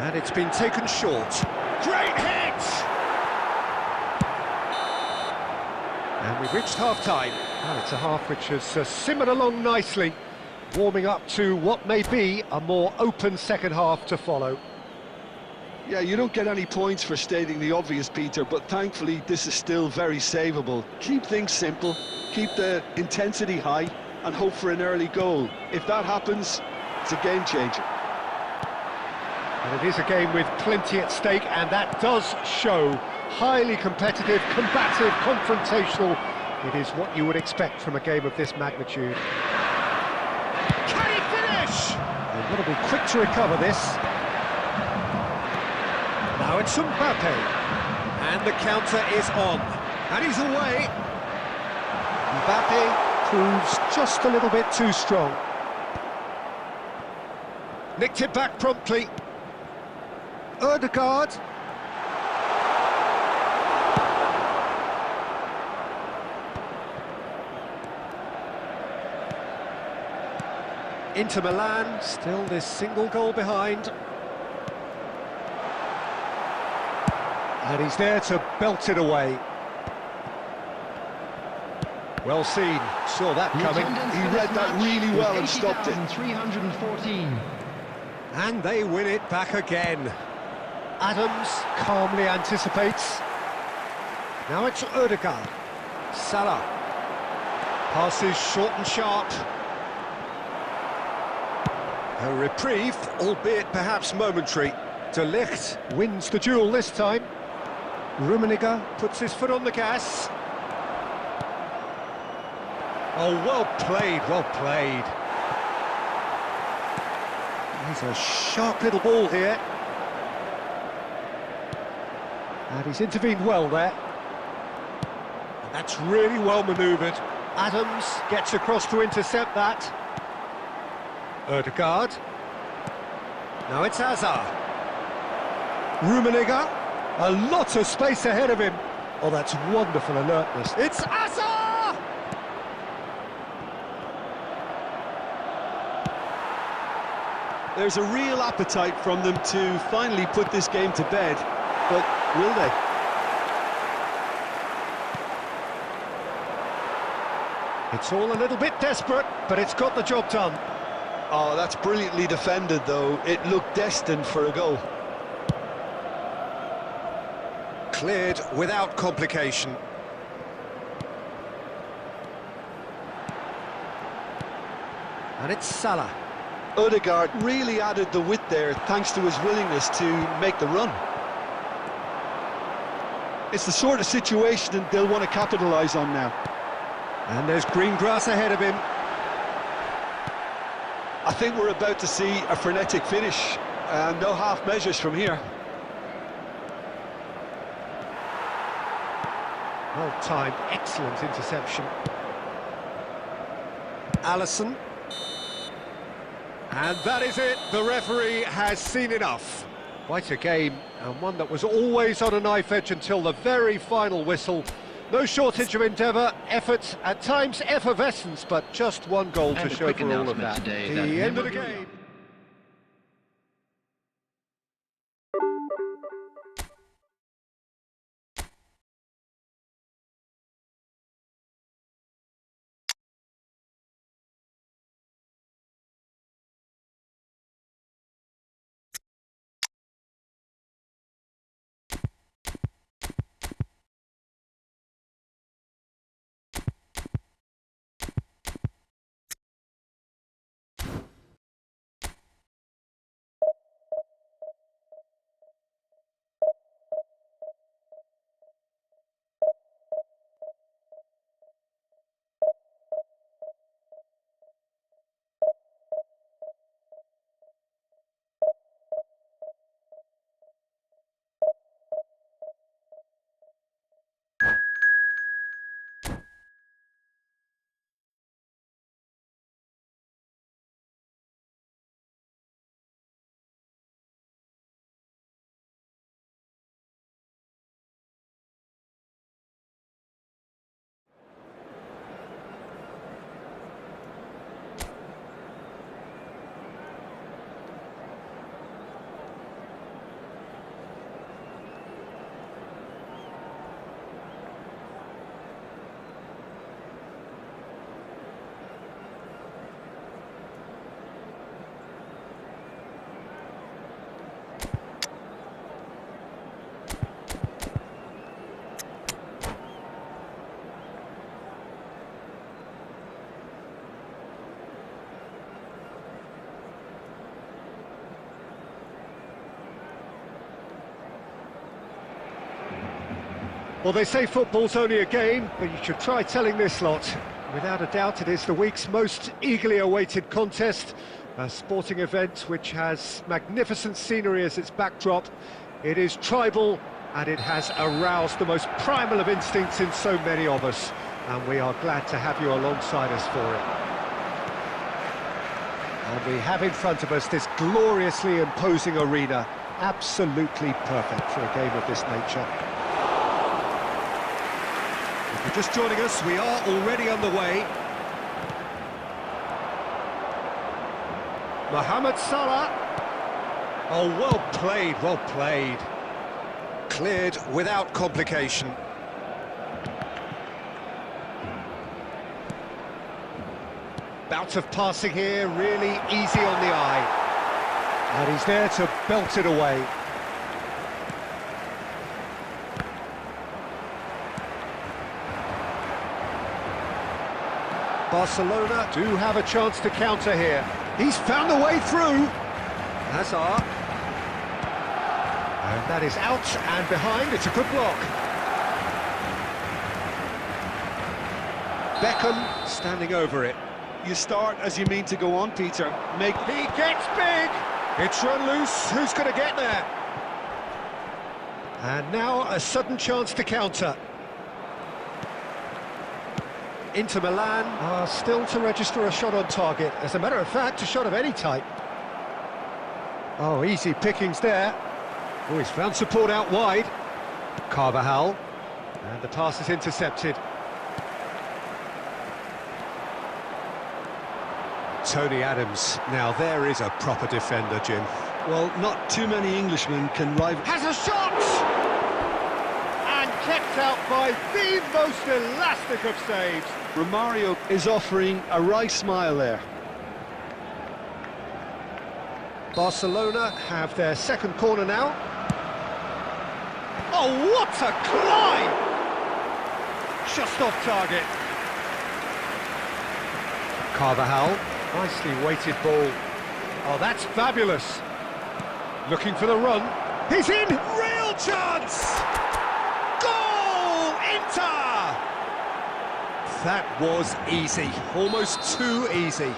And it's been taken short. Great hit! And we've reached half-time. Well, it's a half which has simmered along nicely, warming up to what may be a more open second half to follow. Yeah, you don't get any points for stating the obvious, Peter, but thankfully this is still very savable. Keep things simple, keep the intensity high, and hope for an early goal. If that happens, it's a game changer. And it is a game with plenty at stake, and that does show. Highly competitive, combative, confrontational. It is what you would expect from a game of this magnitude. Can he finish? They've got to be quick to recover this. Now it's Mbappe. And the counter is on. And he's away. Mbappe proves just a little bit too strong. Nicked it back promptly. Odegaard. Into Milan, still this single goal behind. And he's there to belt it away. Well seen, saw that coming. He read that really well and stopped it. 314. And they win it back again. Adams calmly anticipates. Now it's Odegaard. Salah. Passes short and sharp. A reprieve, albeit perhaps momentary. De Ligt wins the duel this time. Rummenigge puts his foot on the gas. Oh, well played, well played. He's a sharp little ball here. And he's intervened well there. And that's really well manoeuvred. Adams gets across to intercept that. Odegaard. Now it's Hazard. Rummenigge. A lot of space ahead of him. Oh, that's wonderful alertness. It's Hazard! There's a real appetite from them to finally put this game to bed, but will they? It's all a little bit desperate, but it's got the job done. Oh, that's brilliantly defended, though. It looked destined for a goal. Cleared without complication. And it's Salah. Odegaard really added the width there thanks to his willingness to make the run. It's the sort of situation they'll want to capitalise on now. And there's green grass ahead of him. I think we're about to see a frenetic finish, and no half measures from here. Well timed, excellent interception. Alisson. And that is it, the referee has seen enough. Quite a game, and one that was always on a knife edge until the very final whistle. No shortage of endeavour, effort, at times effervescence, but just one goal to show for all of that. The end of the game. Well, they say football's only a game, but you should try telling this lot. Without a doubt, it is the week's most eagerly awaited contest, a sporting event which has magnificent scenery as its backdrop. It is tribal, and it has aroused the most primal of instincts in so many of us, and we are glad to have you alongside us for it. And we have in front of us this gloriously imposing arena, absolutely perfect for a game of this nature. If you're just joining us, we are already underway. Mohamed Salah. Oh, well played, well played. Cleared without complication. Bout of passing here, really easy on the eye. And he's there to belt it away. Barcelona do have a chance to counter here. He's found a way through. Hazard. And that is out and behind. It's a good block. Beckham standing over it. You start as you mean to go on, Peter. He gets big. It's run loose. Who's going to get there? And now a sudden chance to counter. Inter Milan are still to register a shot on target. As a matter of fact, a shot of any type. Oh, easy pickings there. Oh, he's found support out wide. Carvajal. And the pass is intercepted. Tony Adams. Now there is a proper defender, Jim. Well, not too many Englishmen can rival... Has a shot! And kept out by the most elastic of saves. Romario is offering a wry smile there. Barcelona have their second corner now. Oh, what a climb! Just off target. Carvajal, nicely weighted ball. Oh, that's fabulous. Looking for the run. He's in! Real chance! Goal! Inter! That was easy. Almost too easy.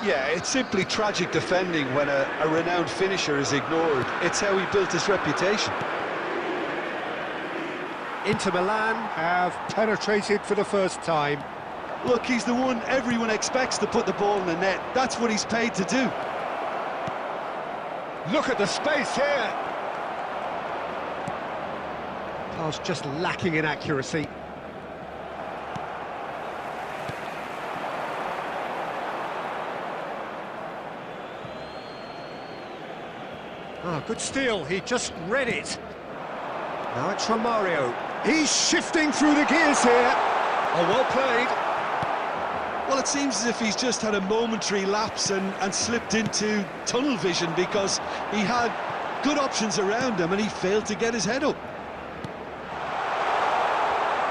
Yeah, it's simply tragic defending when a renowned finisher is ignored. It's how he built his reputation. Inter Milan have penetrated for the first time. Look, he's the one everyone expects to put the ball in the net. That's what he's paid to do. Look at the space here. Pass just lacking in accuracy. Oh, good steal. He just read it. Now it's Romario. He's shifting through the gears here. Oh, well played. Well, it seems as if he's just had a momentary lapse and slipped into tunnel vision because he had good options around him and he failed to get his head up.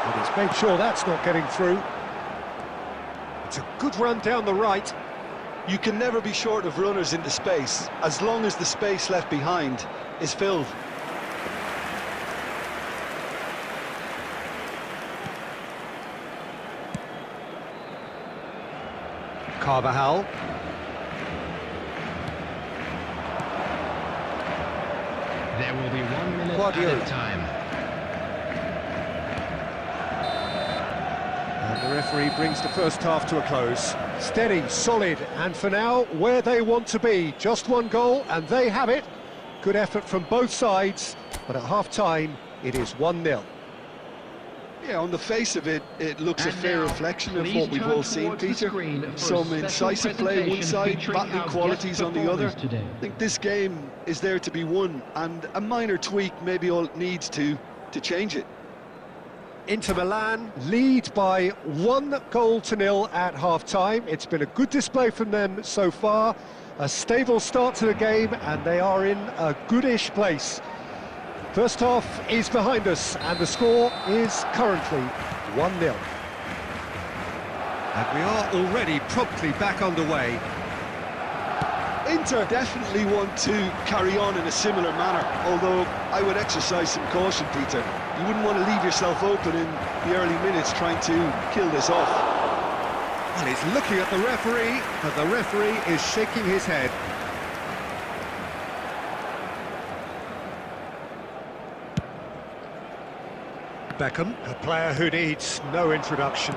And he's made sure that's not getting through. It's a good run down the right. You can never be short of runners into space, as long as the space left behind is filled. Carvajal. There will be 1 minute added time. And the referee brings the first half to a close. Steady, solid, and for now, where they want to be. Just one goal, and they have it. Good effort from both sides, but at half-time, it is 1-0. Yeah, on the face of it, it looks a fair reflection of what we've all seen, Peter. Some incisive play one side, battling qualities on the other. I think this game is there to be won, and a minor tweak maybe all it needs to change it. Inter Milan lead by 1-0 at half-time. It's been a good display from them so far. A stable start to the game, and they are in a goodish place. First half is behind us, and the score is currently 1-0. And we are already promptly back underway. Inter definitely want to carry on in a similar manner, although I would exercise some caution, Peter. You wouldn't want to leave yourself open in the early minutes trying to kill this off. And he's looking at the referee, and the referee is shaking his head. Beckham, a player who needs no introduction.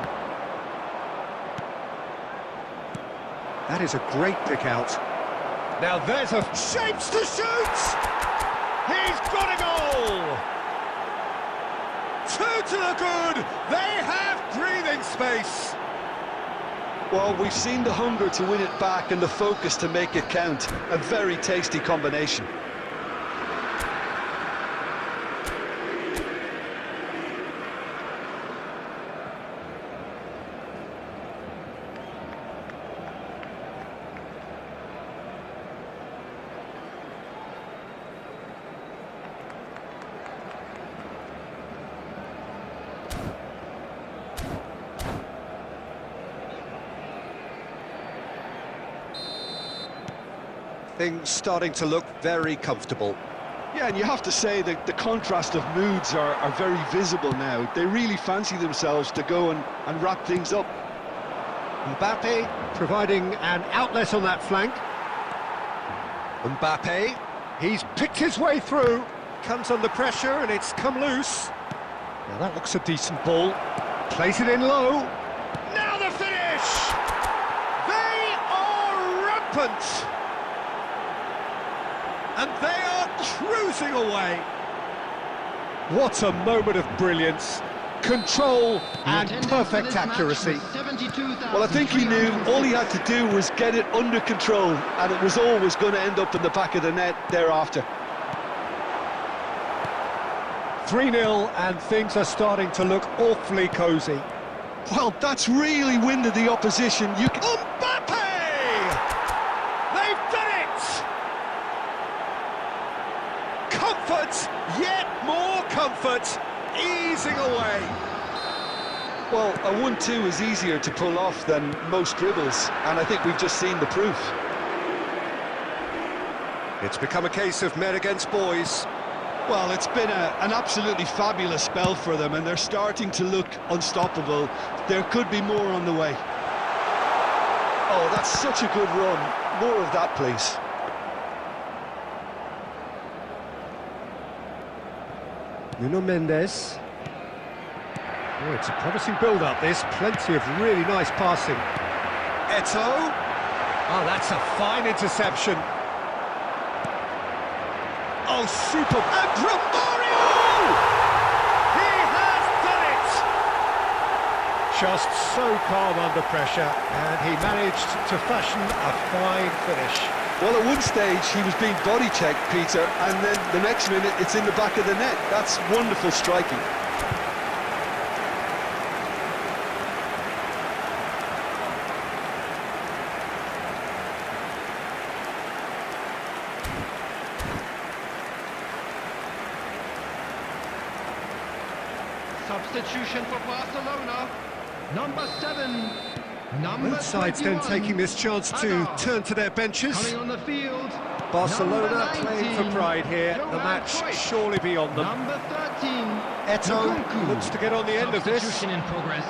That is a great pick out. Now there's a shapes to shoot! He's got a goal! 2 to the good! They have breathing space! Well, we've seen the hunger to win it back and the focus to make it count. A very tasty combination. Things starting to look very comfortable. Yeah, and you have to say that the contrast of moods are very visible now. They really fancy themselves to go and wrap things up. Mbappe providing an outlet on that flank. Mbappe, he's picked his way through, comes under pressure and it's come loose. Now that looks a decent ball. Plays it in low. Now the finish! They are rampant! And they are cruising away. What a moment of brilliance. Control and perfect accuracy. Well, I think he knew all he had to do was get it under control, and it was always going to end up in the back of the net thereafter. 3-0 and things are starting to look awfully cosy. Well, that's really winded the opposition. Mbappe! They've done it! Comfort, yet more comfort, easing away. Well, a 1-2 is easier to pull off than most dribbles, and I think we've just seen the proof. It's become a case of men against boys. Well, it's been an absolutely fabulous spell for them, and they're starting to look unstoppable. There could be more on the way. Oh, that's such a good run. More of that, please. Nuno Mendes. Oh, it's a promising build-up, this. Plenty of really nice passing. Eto'o. Oh, that's a fine interception. Oh, super. And Romario! He has done it! Just so calm under pressure, and he managed to fashion a fine finish. Well, at one stage, he was being body-checked, Peter, and then the next minute, it's in the back of the net. That's wonderful striking. Substitution for Barcelona. Number 7. Both sides then taking this chance to turn to their benches. Coming on the field. Barcelona playing for pride here. The match surely beyond them. Number 13. Eto'o looks to get on the end of this. Substitution in progress.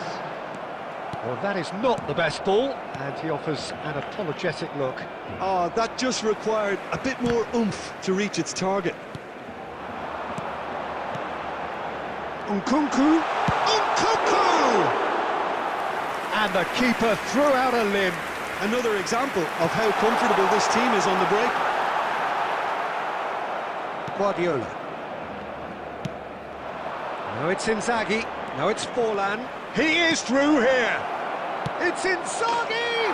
Well, that is not the best ball, and he offers an apologetic look. Oh, that just required a bit more oomph to reach its target. Nkunku! And the keeper threw out a limb. Another example of how comfortable this team is on the break. Guardiola. Now it's Inzaghi. Now it's Forlan. He is through here. It's Inzaghi!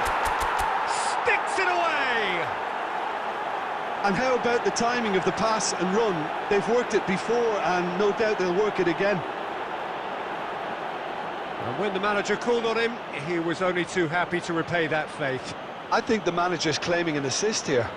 Sticks it away! And how about the timing of the pass and run? They've worked it before, and no doubt they'll work it again. And when the manager called on him, he was only too happy to repay that faith. I think the manager's claiming an assist here.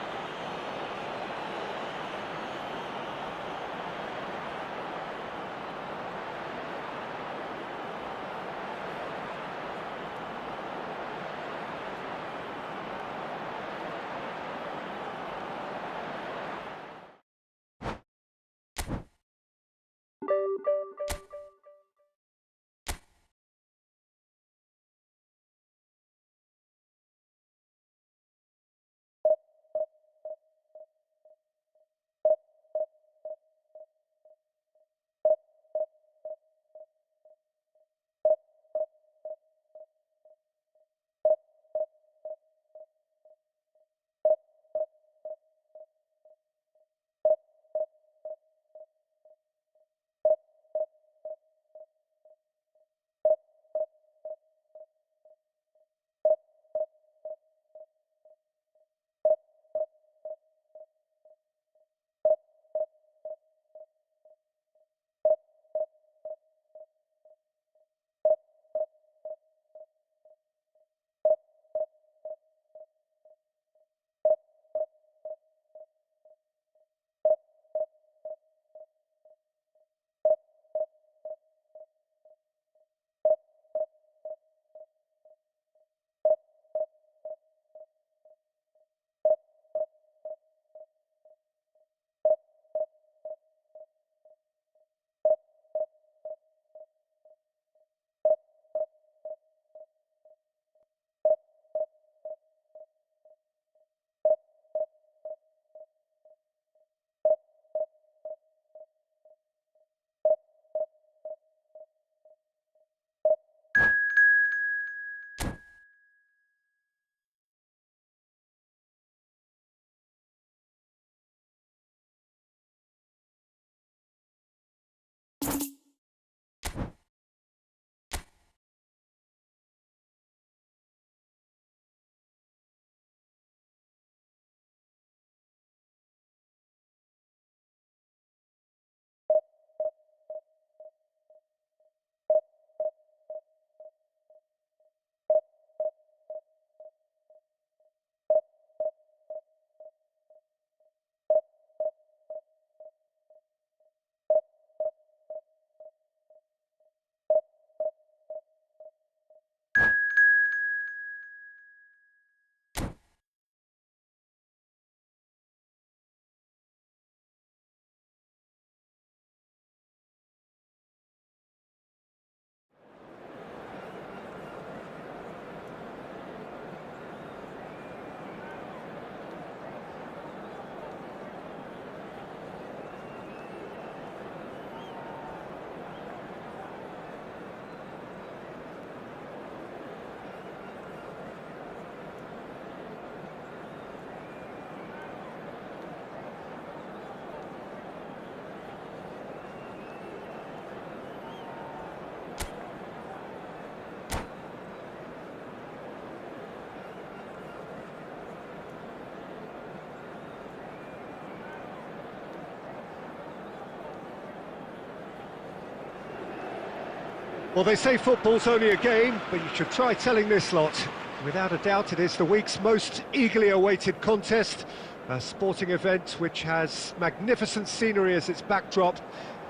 Well, they say football's only a game, but you should try telling this lot. Without a doubt, it is the week's most eagerly awaited contest, a sporting event which has magnificent scenery as its backdrop.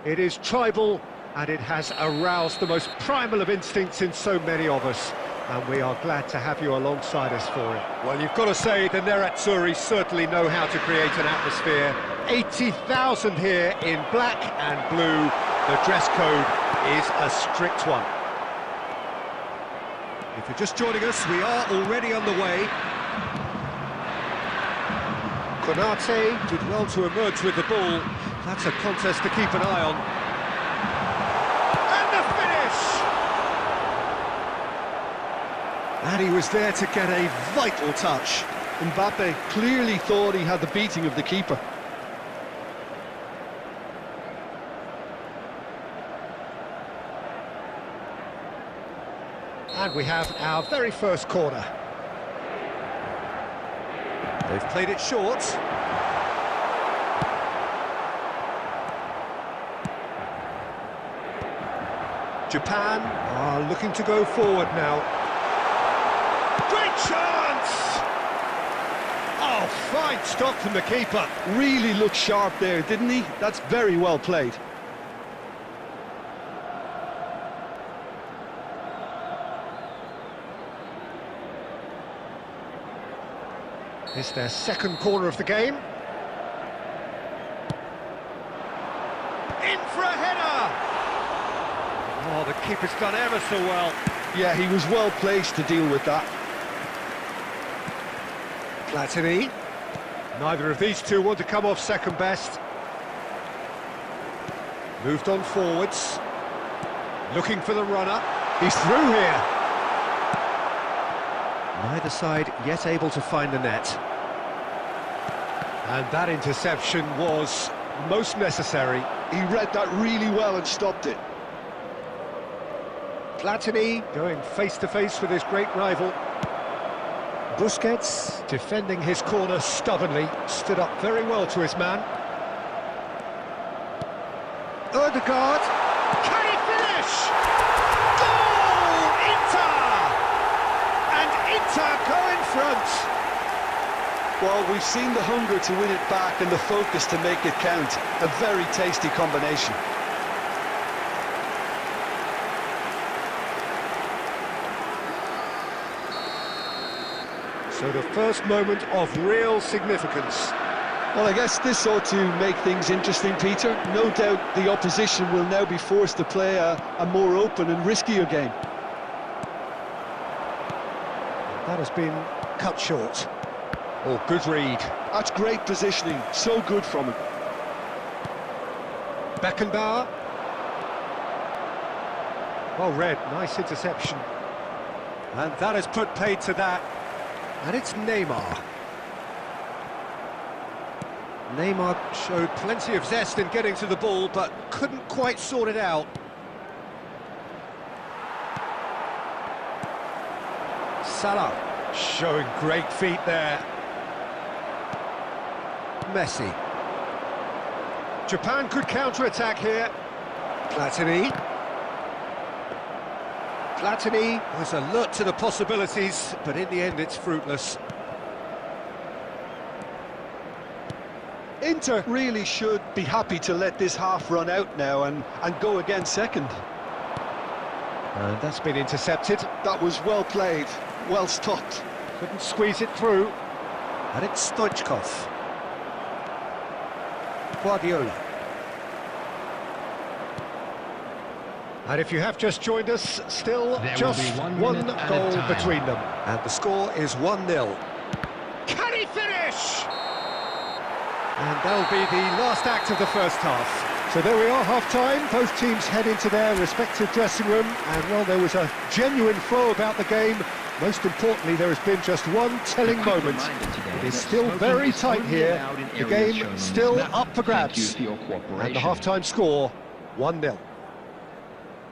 It is tribal, and it has aroused the most primal of instincts in so many of us, and we are glad to have you alongside us for it. Well, you've got to say the Nerazzurri certainly know how to create an atmosphere. 80,000 here in black and blue. The dress code is a strict one. If you're just joining us, we are already underway. Konate did well to emerge with the ball. That's a contest to keep an eye on. And the finish! And he was there to get a vital touch. Mbappe clearly thought he had the beating of the keeper. And we have our very first corner. They've played it short. Japan are looking to go forward now. Great chance! Oh, fine stop from the keeper. Really looked sharp there, didn't he? That's very well played. It's their second corner of the game. In for a header! Oh, the keeper's done ever so well. Yeah, he was well placed to deal with that. Platini. Neither of these two want to come off second best. Moved on forwards. Looking for the runner. He's through here. Neither side yet able to find the net. And that interception was most necessary. He read that really well and stopped it. Platini going face-to-face with his great rival. Busquets defending his corner stubbornly, stood up very well to his man. Ødegaard, can he finish? Goal! Inter! And Inter go in front. Well, we've seen the hunger to win it back and the focus to make it count. A very tasty combination. So the first moment of real significance. Well, I guess this ought to make things interesting, Peter. No doubt the opposition will now be forced to play a more open and riskier game. That has been cut short. Oh, good read. That's great positioning, so good from him. Beckenbauer. Well read, nice interception. And that has put paid to that. And it's Neymar. Neymar showed plenty of zest in getting to the ball, but couldn't quite sort it out. Salah showing great feet there. Messi. Japan could counter-attack here. Platini. Platini was alert to the possibilities, but in the end it's fruitless. Inter really should be happy to let this half run out now and go again second. And that's been intercepted. That was well played, well stopped. Couldn't squeeze it through. And it's Stoichkov. Guardiola. And if you have just joined us, still There just will be 1 one minute at a goal time. between them. And the score is 1-0. Can he finish? And that'll be the last act of the first half. So there we are, half-time. Both teams head into their respective dressing room. And, well, there was a genuine flow about the game. Most importantly, there has been just one telling moment. It is still very tight here. The game still up for grabs. And the half-time score, 1-0.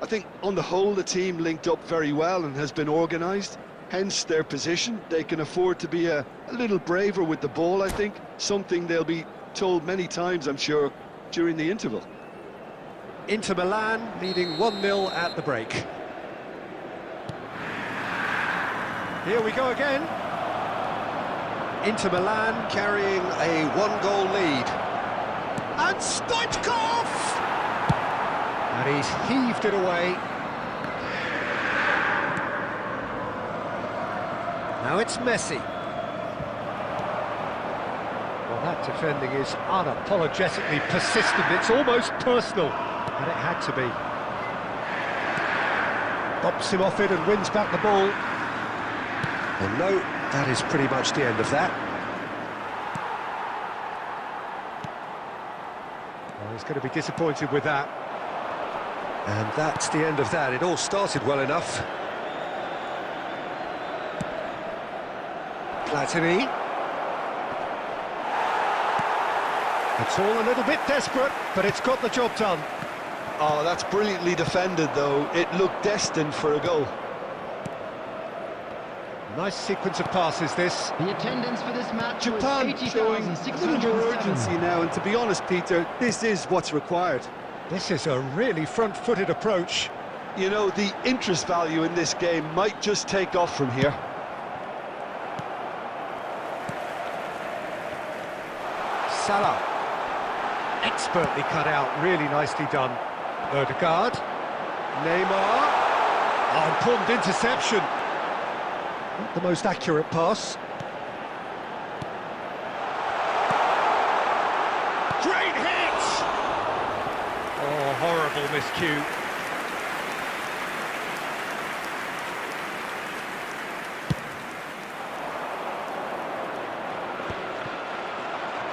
I think on the whole the team linked up very well and has been organised, hence their position. They can afford to be a little braver with the ball, I think, something they'll be told many times, I'm sure, during the interval. Inter Milan leading 1-0 at the break. Here we go again. Inter Milan carrying a one-goal lead. And Stoichkov! And he's heaved it away. Now it's Messi. Well, that defending is unapologetically persistent. It's almost personal, and it had to be. Bops him off it and wins back the ball. And no, that is pretty much the end of that. Well, he's going to be disappointed with that. And that's the end of that. It all started well enough. Platini. It's all a little bit desperate, but it's got the job done. Oh, that's brilliantly defended, though. It looked destined for a goal. Nice sequence of passes, this. The attendance for this match Japan was showing a little more urgency 80,607. now, and to be honest, Peter, this is what's required. This is a really front-footed approach. You know, the interest value in this game might just take off from here. Salah. Expertly cut out, really nicely done. Odegaard. Neymar. Oh, important interception. Not the most accurate pass. Great hit! Oh, horrible miscue.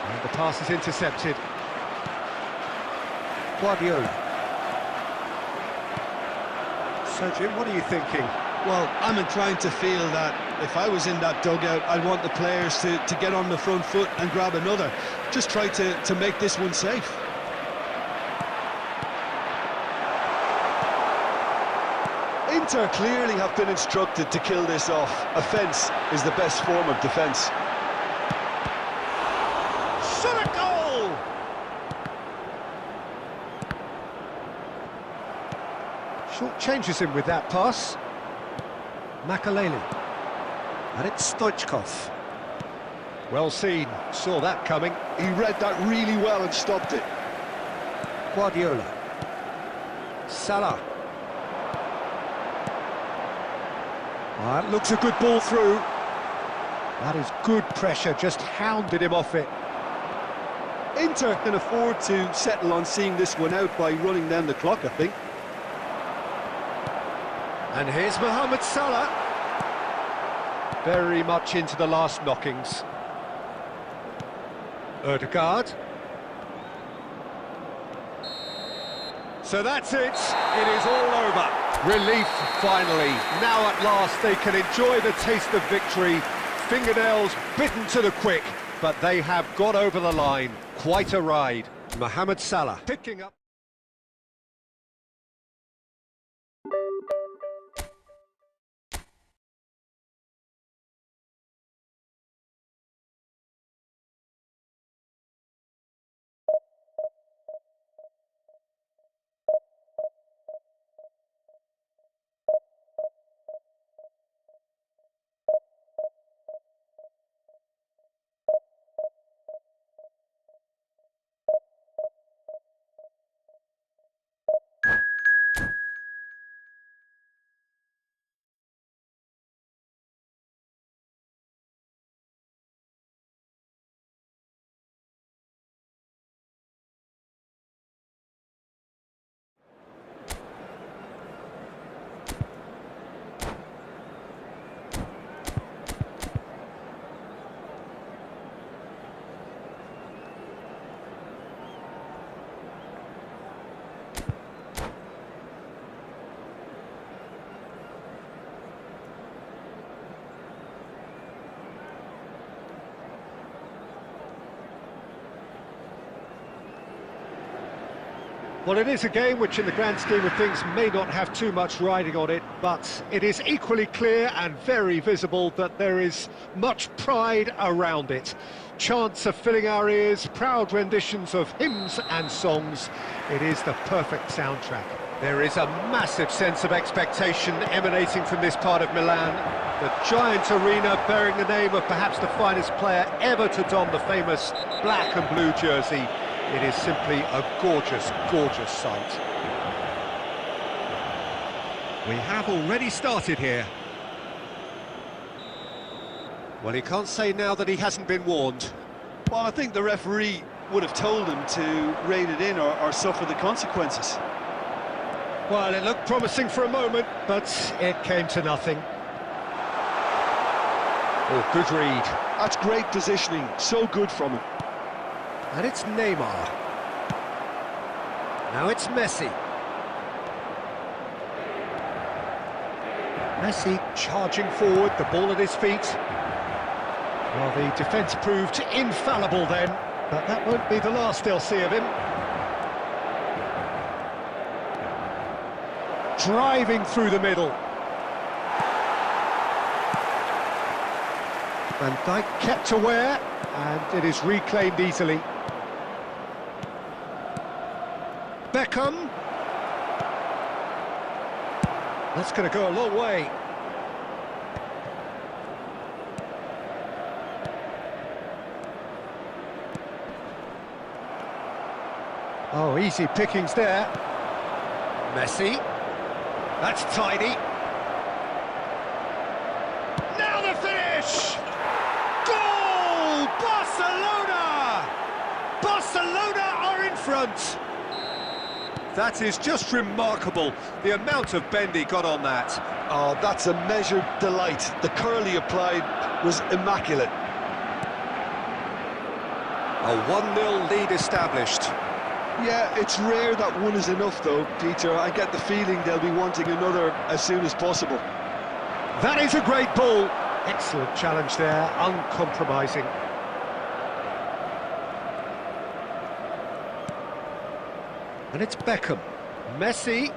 And the pass is intercepted. Guardiola. So, Jim, what are you thinking? Well, I'm inclined to feel that if I was in that dugout, I'd want the players to get on the front foot and grab another. Just try to make this one safe. Inter clearly have been instructed to kill this off. Offence is the best form of defence. Shot a goal! Short changes him with that pass. Makaleli. And it's Stoichkov. Well seen, saw that coming. He read that really well and stopped it. Guardiola. Salah. That looks a good ball through. That is good pressure, just hounded him off it. Inter can afford to settle on seeing this one out by running down the clock, I think. And here's Mohamed Salah. Very much into the last knockings. Odegaard. So that's it. It is all over. Relief, finally. Now at last they can enjoy the taste of victory. Fingernails bitten to the quick, but they have got over the line. Quite a ride. Mohamed Salah picking up. Well, it is a game which in the grand scheme of things may not have too much riding on it, but it is equally clear and very visible that there is much pride around it. Chants are filling our ears, proud renditions of hymns and songs. It is the perfect soundtrack. There is a massive sense of expectation emanating from this part of Milan. The giant arena bearing the name of perhaps the finest player ever to don the famous black and blue jersey. It is simply a gorgeous, gorgeous sight. We have already started here. Well, he can't say now that he hasn't been warned. Well, I think the referee would have told him to rein it in or suffer the consequences. Well, it looked promising for a moment, but it came to nothing. Oh, good read. That's great positioning, so good from him. And it's Neymar. Now it's Messi. Messi charging forward, the ball at his feet. Well, the defence proved infallible then, but that won't be the last they'll see of him. Driving through the middle. Van Dijk kept aware, and it is reclaimed easily. Beckham. That's going to go a long way. Oh, easy pickings there. Messi. That's tidy. Now the finish! Goal! Barcelona! Barcelona are in front! That is just remarkable, the amount of bend he got on that. Oh, that's a measured delight. The curl he applied was immaculate. A 1-0 lead established. Yeah, it's rare that one is enough though, Peter. I get the feeling they'll be wanting another as soon as possible. That is a great ball. Excellent challenge there, uncompromising. And it's Beckham. Messi.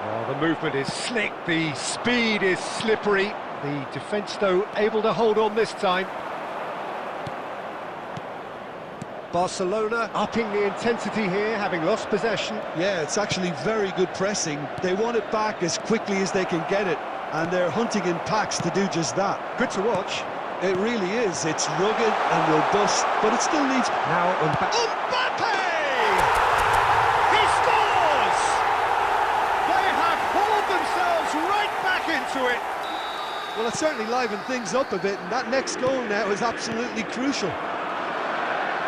Oh, the movement is slick, the speed is slippery. The defence, though, able to hold on this time. Barcelona upping the intensity here, having lost possession. Yeah, it's actually very good pressing. They want it back as quickly as they can get it, and they're hunting in packs to do just that. Good to watch. It really is. It's rugged and robust, but it still needs... Now Mbappe! He scores! They have hauled themselves right back into it. Well, it certainly livened things up a bit, and that next goal now is absolutely crucial.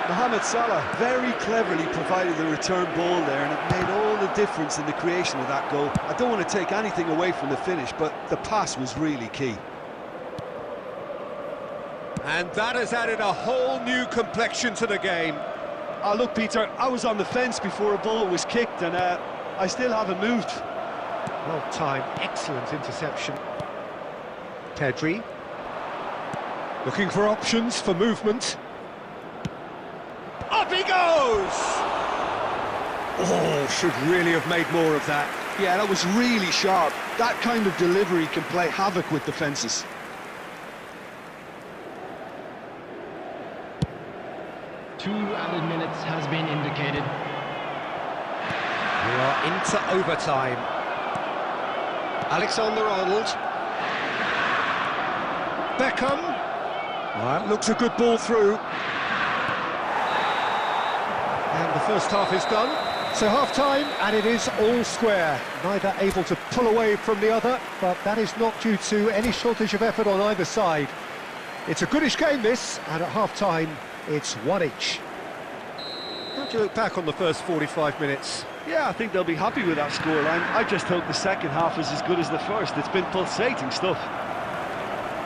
Mohamed Salah very cleverly provided the return ball there, and it made all the difference in the creation of that goal. I don't want to take anything away from the finish, but the pass was really key. And that has added a whole new complexion to the game. Oh, look, Peter, I was on the fence before a ball was kicked, and I still haven't moved. Well timed, excellent interception. Pedri. Looking for options for movement. Up he goes! Oh, should really have made more of that. Yeah, that was really sharp. That kind of delivery can play havoc with defences. Two added minutes has been indicated. We are into overtime. Alexander-Arnold. Beckham. Well, that looks a good ball through. And the first half is done. So half-time, and it is all square. Neither able to pull away from the other, but that is not due to any shortage of effort on either side. It's a goodish game, this, and at half-time, it's one each. How do you look back on the first 45 minutes? Yeah, I think they'll be happy with that scoreline. I just hope the second half is as good as the first. It's been pulsating stuff.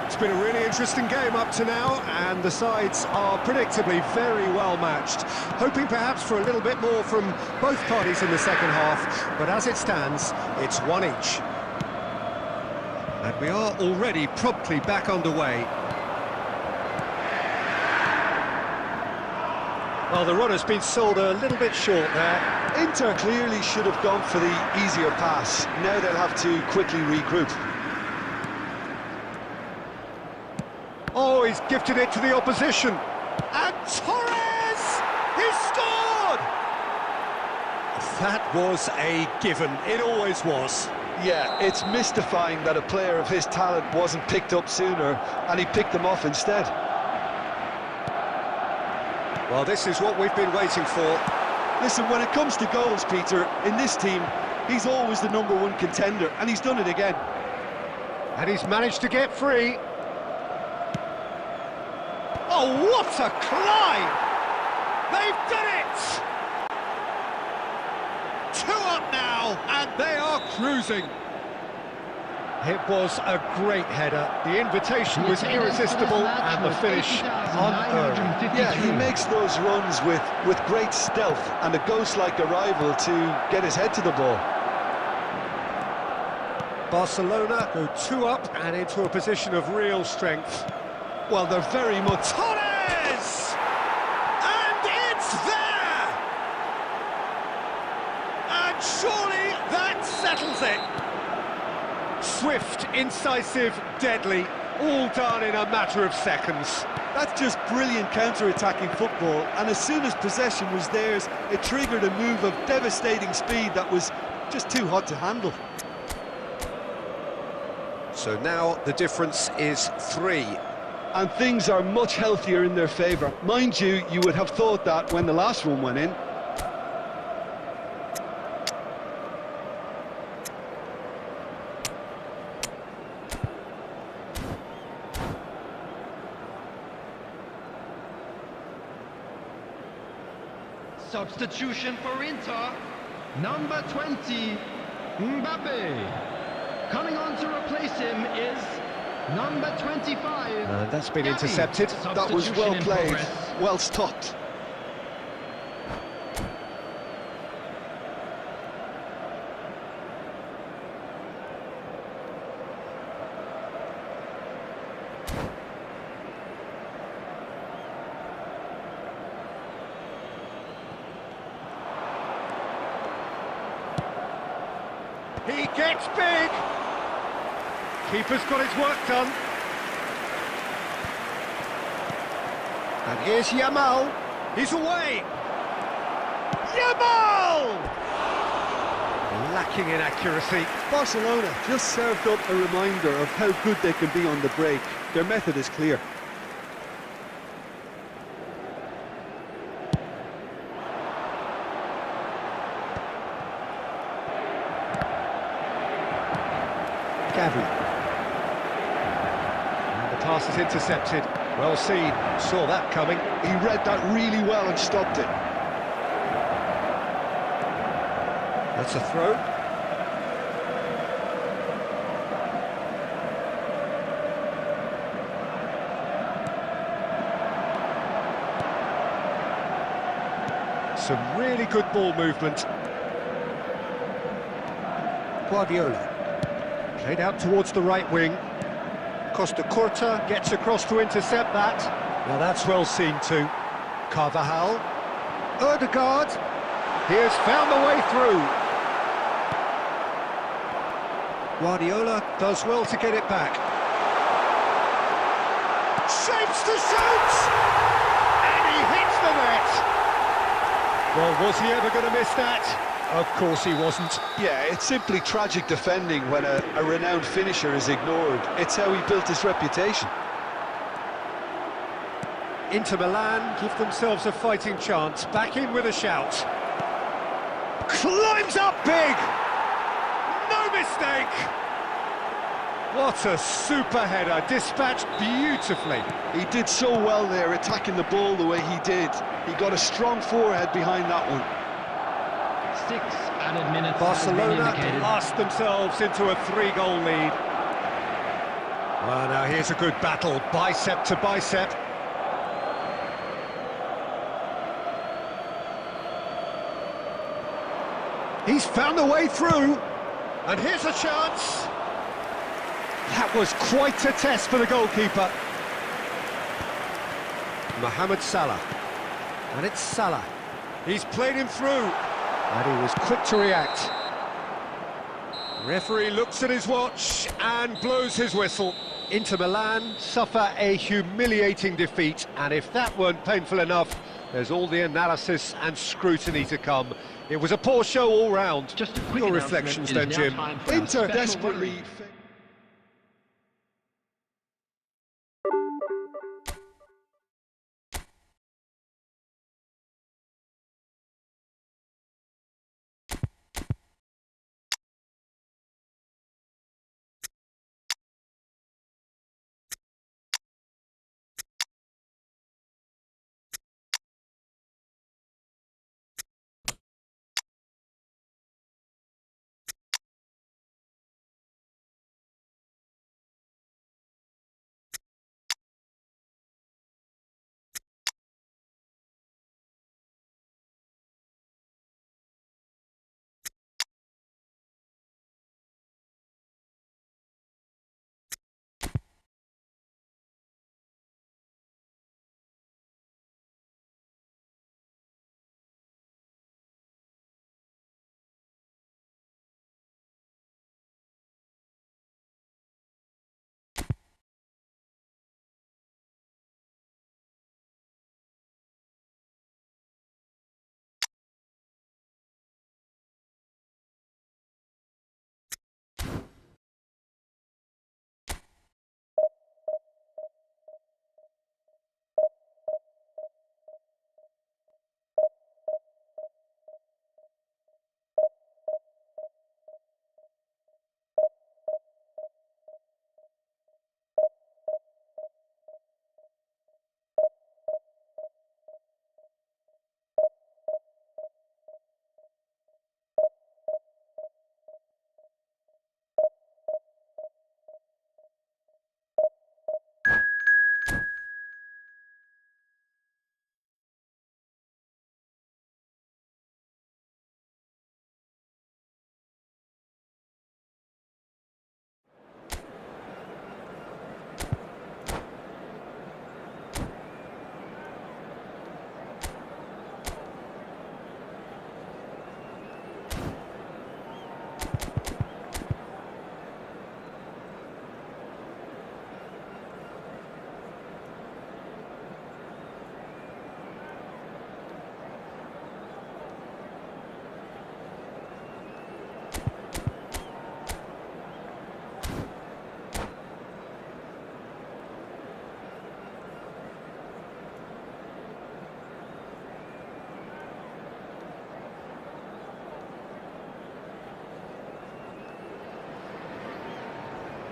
It's been a really interesting game up to now, and the sides are predictably very well matched. Hoping perhaps for a little bit more from both parties in the second half, but as it stands, it's one each. And we are already promptly back underway. Well, the run has been sold a little bit short there. Inter clearly should have gone for the easier pass. Now they'll have to quickly regroup. Oh, he's gifted it to the opposition. And Torres! He scored! That was a given. It always was. Yeah, it's mystifying that a player of his talent wasn't picked up sooner, and he picked them off instead. Well, this is what we've been waiting for. Listen, when it comes to goals, Peter, in this team, he's always the #1 contender, and he's done it again. And he's managed to get free. Oh, what a climb! They've done it! 2 up now, and they are cruising. It was a great header. The invitation was irresistible, and the finish unearned. Yeah, he makes those runs with great stealth and a ghost-like arrival to get his head to the ball. Barcelona go 2 up and into a position of real strength. Well, they're very much... Torres! And it's there! And surely that settles it. Swift, incisive, deadly, all done in a matter of seconds. That's just brilliant counter-attacking football, and as soon as possession was theirs, it triggered a move of devastating speed that was just too hot to handle. So now the difference is 3. And things are much healthier in their favour. Mind you, you would have thought that when the last one went in. Substitution for Inter, number 20, Mbappe. Coming on to replace him is number 25. That's been intercepted. That was well played, well stopped. He gets big. Keeper's got his work done. And here's Yamal. He's away. Yamal! Lacking in accuracy. Barcelona just served up a reminder of how good they can be on the break. Their method is clear. Gavi. And the pass is intercepted. Well seen. Saw that coming. He read that really well and stopped it. That's a throw. Some really good ball movement. Guardiola. Played out towards the right wing. Costa Curta gets across to intercept that. Well, that's well seen too. Carvajal. Ødegaard. He has found the way through. Guardiola does well to get it back. Shapes to shoot! And he hits the net! Well, was he ever going to miss that? Of course he wasn't. Yeah, it's simply tragic defending when a renowned finisher is ignored. It's how he built his reputation. Inter Milan give themselves a fighting chance. Back in with a shout. Climbs up big! No mistake! What a super header, dispatched beautifully. He did so well there, attacking the ball the way he did. He got a strong forehead behind that one. 6 added minutes. Barcelona blast themselves into a 3-goal lead. Well, now here's a good battle, bicep to bicep. He's found a way through, and here's a chance. That was quite a test for the goalkeeper. Mohamed Salah, and it's Salah. He's played him through, and he was quick to react. Referee looks at his watch and blows his whistle. Inter Milan suffer a humiliating defeat, and if that weren't painful enough, There's all the analysis and scrutiny to come. It was a poor show all round. Just a quick Your announcement, reflections it then, is now Jim? time for our Inter special desperately... rugby.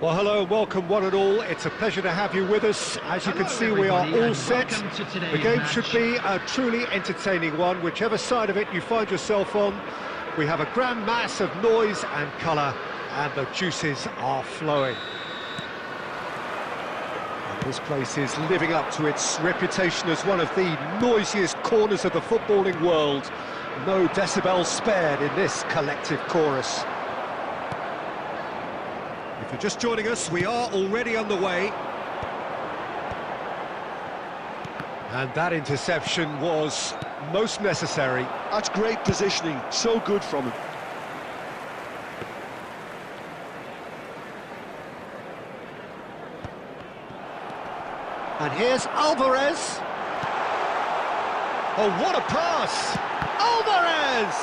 Well, hello and welcome one and all. It's a pleasure to have you with us. As you can see, we are all set. The game should be a truly entertaining one, whichever side of it you find yourself on. We have a grand mass of noise and colour, and the juices are flowing. And this place is living up to its reputation as one of the noisiest corners of the footballing world. No decibels spared in this collective chorus. If you're just joining us, we are already underway. And that interception was most necessary. That's great positioning, so good from him. And here's Alvarez. Oh, what a pass! Alvarez!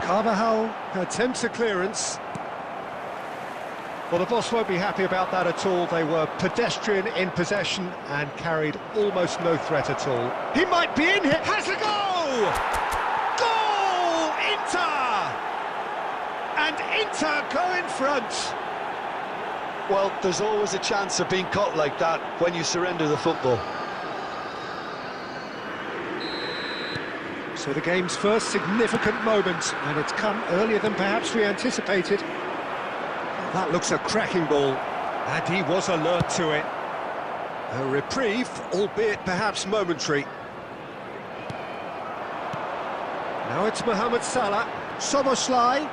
Carvajal attempts a clearance. Well, the boss won't be happy about that at all. They were pedestrian in possession and carried almost no threat at all. He might be in here. Has a goal! Goal! Inter! And Inter go in front. Well, there's always a chance of being caught like that when you surrender the football. So the game's first significant moment, and it's come earlier than perhaps we anticipated. That looks a cracking ball, and he was alert to it. A reprieve, albeit perhaps momentary. Now it's Mohamed Salah, Soboslai.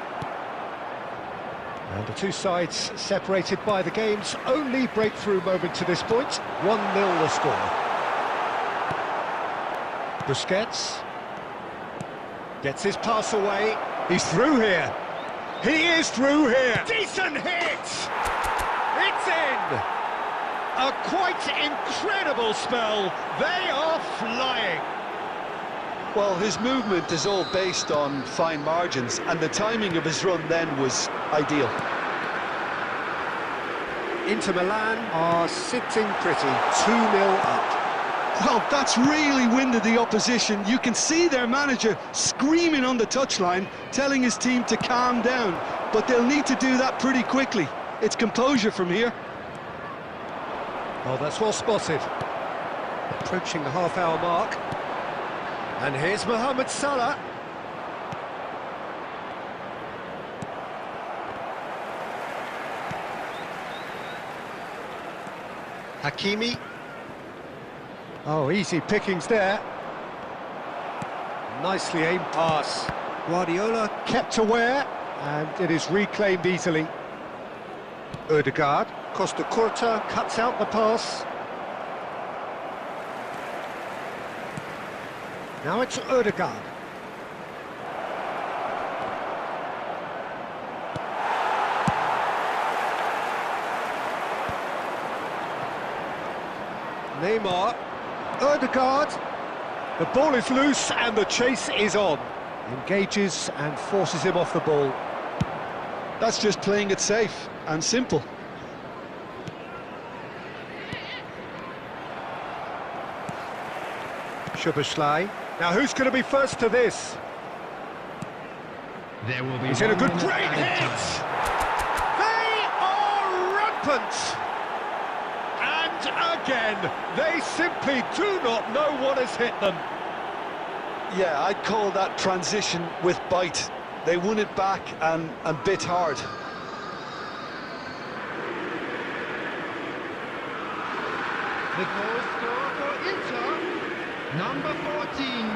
And the two sides separated by the game's only breakthrough moment to this point. 1-0 the score. Busquets gets his pass away. He's through here. He is through here. Decent hit! It's in! A quite incredible spell. They are flying. Well, his movement is all based on fine margins, and the timing of his run then was ideal. Inter Milan are sitting pretty, 2-0 up. Well, that's really winded the opposition. You can see their manager screaming on the touchline, telling his team to calm down, but they'll need to do that pretty quickly. It's composure from here. Oh, that's well spotted. Approaching the half-hour mark. And here's Mohamed Salah. Hakimi. Oh, easy pickings there. Nicely aimed pass. Guardiola kept aware, and it is reclaimed easily. Ødegaard, Costa Curta cuts out the pass. Now it's Ødegaard. Neymar, Ødegaard. The ball is loose and the chase is on. Engages and forces him off the ball. That's just playing it safe and simple. Szoboszlai. Now who's going to be first to this? There will be He's in a good 1 minute great added hit! time. They are rampant! And again, they simply do not know what has hit them. Yeah, I'd call that transition with bite. They won it back and bit hard. The goal scorer for Inter, number 14,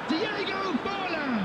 Diego Milan.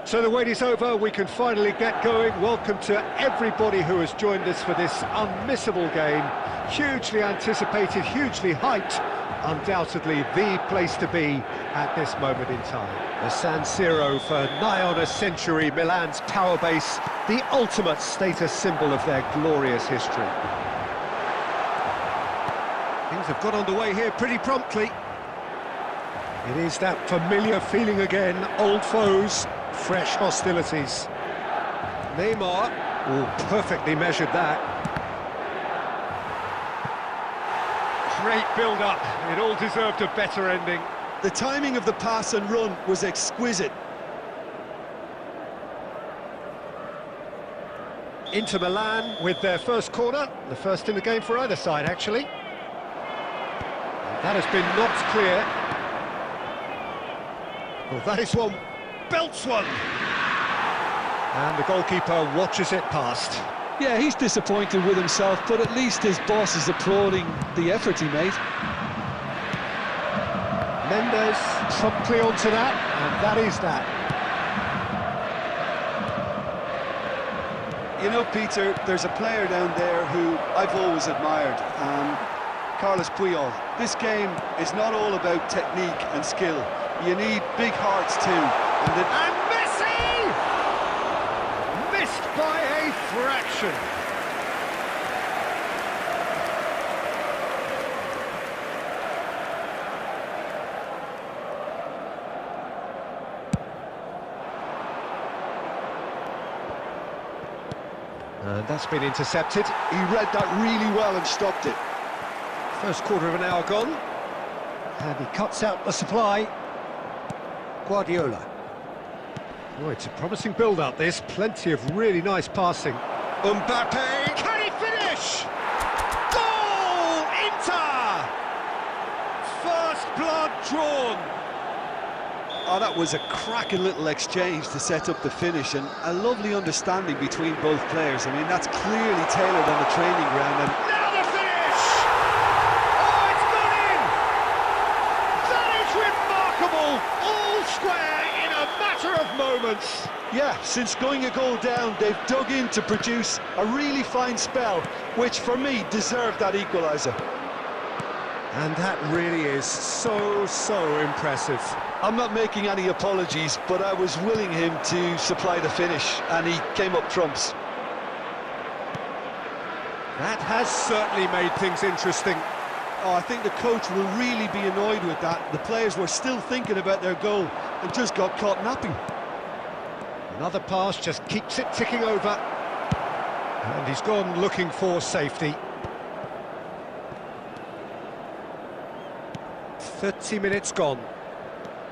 So the wait is over, we can finally get going. Welcome to everybody who has joined us for this unmissable game. Hugely anticipated, hugely hyped. Undoubtedly the place to be at this moment in time. The San Siro for nigh on a century, Milan's power base, the ultimate status symbol of their glorious history. Things have got underway here pretty promptly. It is that familiar feeling again, old foes, fresh hostilities. Neymar, oh, perfectly measured that. Great build-up, it all deserved a better ending. The timing of the pass and run was exquisite. Into Milan with their first corner, the first in the game for either side actually. That has been knocked clear. Well, that is one, belts one! And the goalkeeper watches it past. Yeah, he's disappointed with himself, but at least his boss is applauding the effort he made. Mendes promptly onto that, and that is that. You know, Peter, there's a player down there who I've always admired, Carlos Puyol. This game is not all about technique and skill. You need big hearts too. And Messi! Missed by a fraction. And that's been intercepted. He read that really well and stopped it. First quarter of an hour gone. And he cuts out the supply. Guardiola. Oh, it's a promising build-up, this. Plenty of really nice passing. Mbappe! Can he finish? Goal! Inter! First blood drawn. Oh, that was a cracking little exchange to set up the finish, and a lovely understanding between both players. I mean, that's clearly tailored on the training ground. And now the finish! Oh, it's gone in! That is remarkable! All square in a matter of moments. yeah, since going a goal down, they've dug in to produce a really fine spell, which for me deserved that equaliser. And that really is so impressive. I'm not making any apologies, but I was willing him to supply the finish, and he came up trumps. That has certainly made things interesting. Oh, I think the coach will really be annoyed with that. The players were still thinking about their goal and just got caught napping. Another pass just keeps it ticking over. And he's gone looking for safety. 30 minutes gone.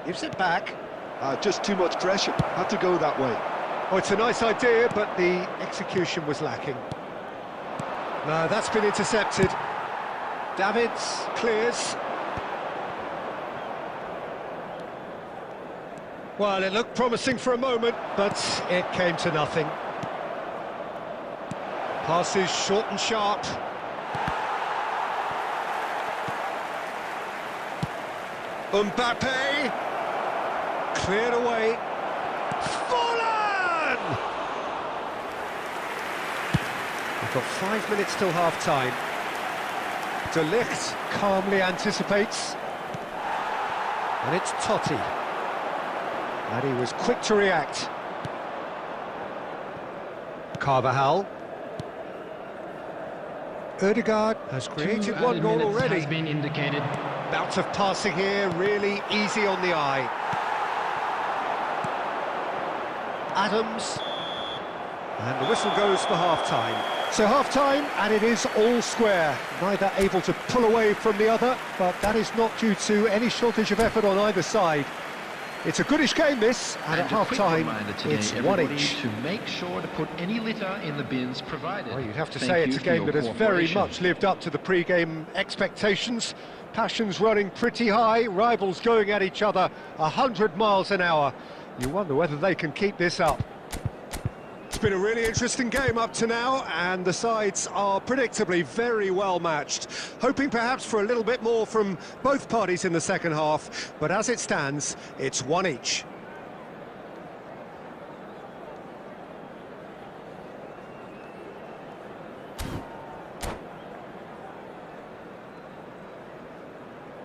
Gives it back. Just too much pressure. Had to go that way. Oh, it's a nice idea, but the execution was lacking. No, that's been intercepted. Davids clears. Well, it looked promising for a moment, but it came to nothing. Passes short and sharp. Mbappe! Cleared away. Fallen! We've got 5 minutes till half-time. De Ligt calmly anticipates. And it's Totti. And he was quick to react. Carvajal. Ødegaard has created one goal already. Has been indicated. Bout of passing here, really easy on the eye. Adams. And the whistle goes for half-time. So half-time, and it is all square. Neither able to pull away from the other, but that is not due to any shortage of effort on either side. It's a goodish game, this, and at half-time, it's one each. To make sure to put any litter in the bins provided. Well, you'd have to say it's a game that has very much lived up to the pre-game expectations. Passions running pretty high, rivals going at each other 100 miles an hour. You wonder whether they can keep this up. It's been a really interesting game up to now, and the sides are predictably very well matched. Hoping perhaps for a little bit more from both parties in the second half, but as it stands, it's one each.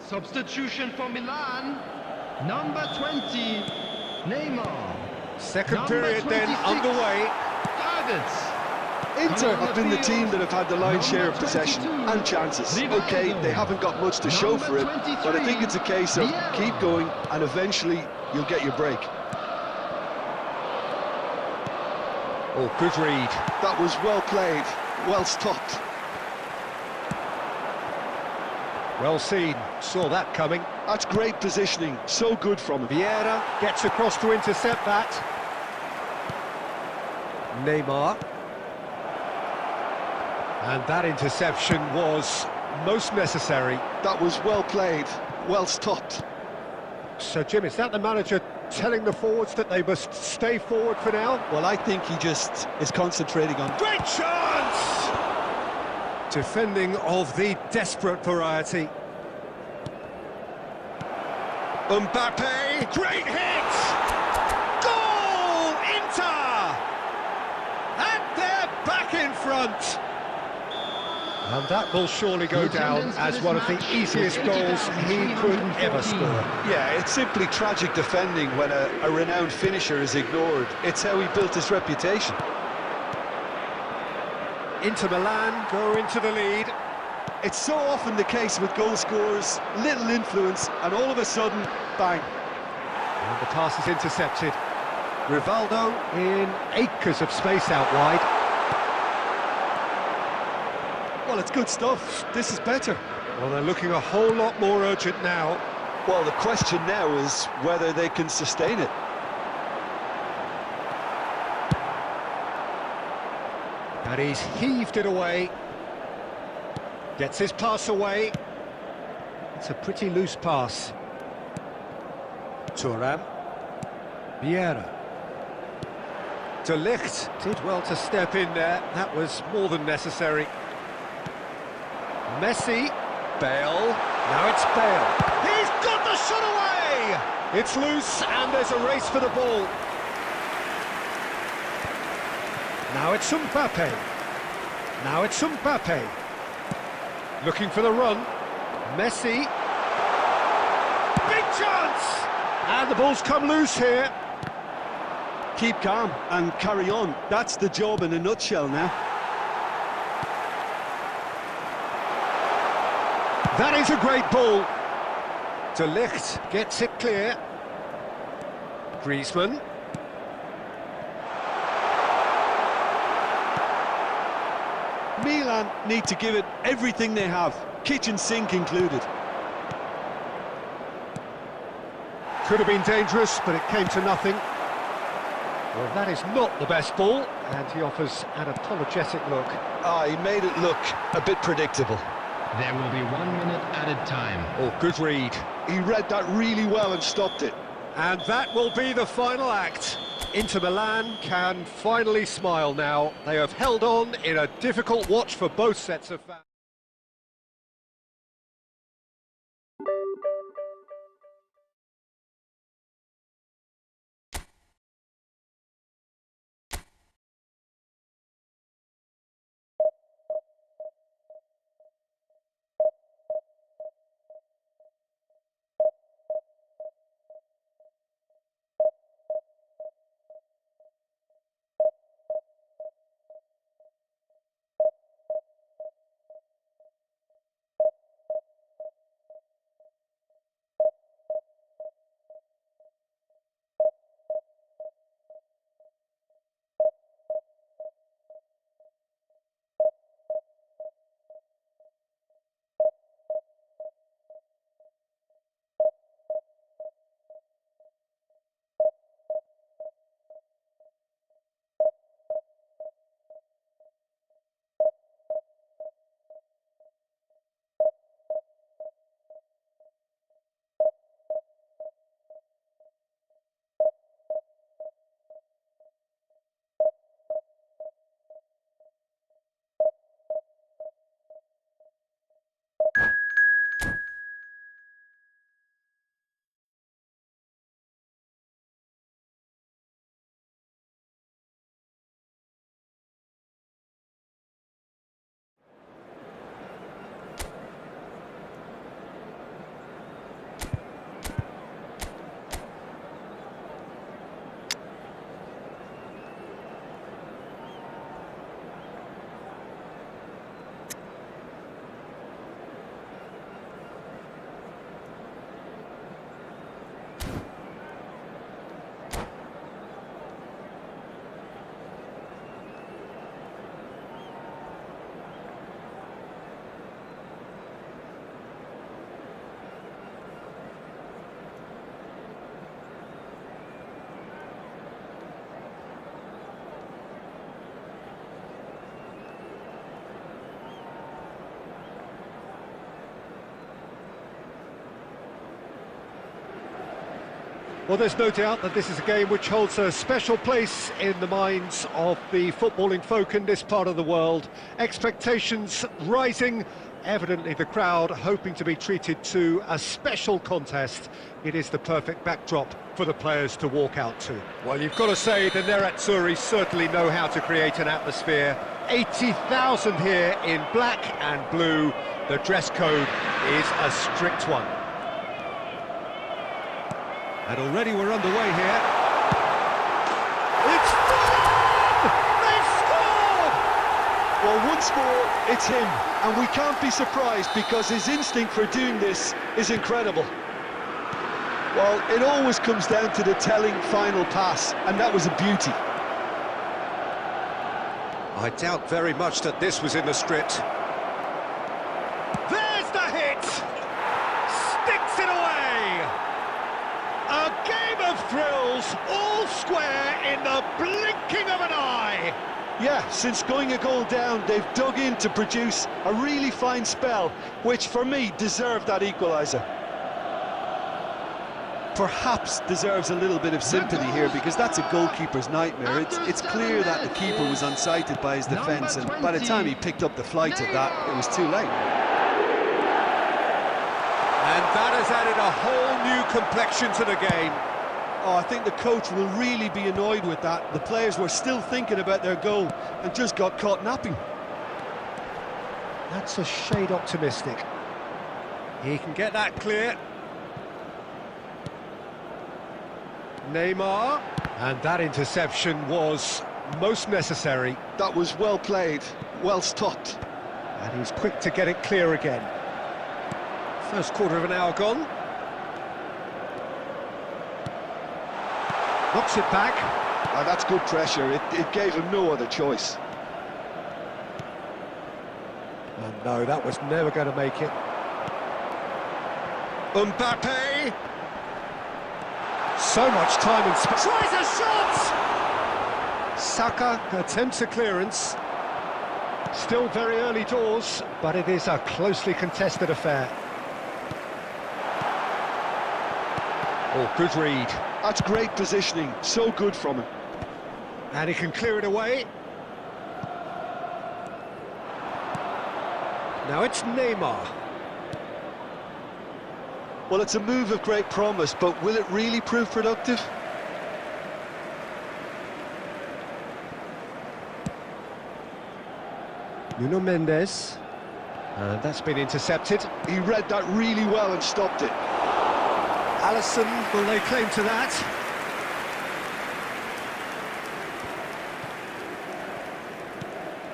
Substitution for Milan. Number 20, Neymar. Second Number period then 26, underway. Targets. Inter Coming on have been the field, team that have had the lion's share of number possession 22, and chances. Rivaldo. Okay, they haven't got much to show Number for it, but I think it's a case of 23, keep going and eventually you'll get your break. Oh, good read. That was well played, well stopped. Well seen, saw that coming. That's great positioning, so good from him. Vieira gets across to intercept that. Neymar. And that interception was most necessary. That was well played, well stopped. So, Jim, is that the manager telling the forwards that they must stay forward for now? Well, I think he just is concentrating on... Great chance! Defending of the desperate variety. Mbappe, great hit! Goal! Inter! And they're back in front! And that will surely go down as one of the easiest goals he could ever score. Yeah, it's simply tragic defending when a renowned finisher is ignored. It's how he built his reputation. Inter Milan go into the lead. It's so often the case with goal scorers, little influence, and all of a sudden, bang. And the pass is intercepted. Rivaldo in acres of space out wide. Well, it's good stuff. This is better. Well, they're looking a whole lot more urgent now. Well, the question now is whether they can sustain it. And he's heaved it away. Gets his pass away. It's a pretty loose pass. Thuram. Vieira. De Ligt did well to step in there. That was more than necessary. Messi. Bale. Now it's Bale. He's got the shot away! It's loose and there's a race for the ball. Now it's Mbappe. Now it's Mbappe. Looking for the run. Messi. Big chance! And the ball's come loose here. Keep calm and carry on. That's the job in a nutshell now. That is a great ball. De Ligt gets it clear. Griezmann. Milan need to give it everything they have, kitchen sink included. Could have been dangerous, but it came to nothing. Well, that is not the best ball, and he offers an apologetic look. He made it look a bit predictable. There will be 1 minute added time. Oh, good read. He read that really well and stopped it. And that will be the final act. Inter Milan can finally smile now. They have held on in a difficult watch for both sets of fans. Well, there's no doubt that this is a game which holds a special place in the minds of the footballing folk in this part of the world. Expectations rising, evidently the crowd hoping to be treated to a special contest. It is the perfect backdrop for the players to walk out to. Well, you've got to say the Nerazzurri certainly know how to create an atmosphere. 80,000 here in black and blue. The dress code is a strict one. And already we're underway here. It's done! They've scored! Well, once more, it's him, and we can't be surprised because his instinct for doing this is incredible. Well, it always comes down to the telling final pass, and that was a beauty. I doubt very much that this was in the script. There's the hit! Sticks it away! A game of thrills, all square in the blinking of an eye! Yeah, since going a goal down, they've dug in to produce a really fine spell, which for me deserved that equaliser. Perhaps deserves a little bit of sympathy here because that's a goalkeeper's nightmare. It's clear that the keeper was unsighted by his defence, and by the time he picked up the flight of that, it was too late. And that has added a whole new complexion to the game. Oh, I think the coach will really be annoyed with that. The players were still thinking about their goal and just got caught napping. That's a shade optimistic. He can get that clear. Neymar, and that interception was most necessary. That was well played, well stopped. And he's quick to get it clear again. First quarter of an hour gone. Knocks it back. Oh, that's good pressure, it gave him no other choice. And no, that was never going to make it. Mbappe! So much time and space. Tries a shot! Saka attempts a clearance. Still very early doors, but it is a closely contested affair. Oh, good read. That's great positioning, so good from him. And he can clear it away. Now it's Neymar. Well, it's a move of great promise, but will it really prove productive? Nuno Mendes. And that's been intercepted. He read that really well and stopped it. Alisson, will they claim to that?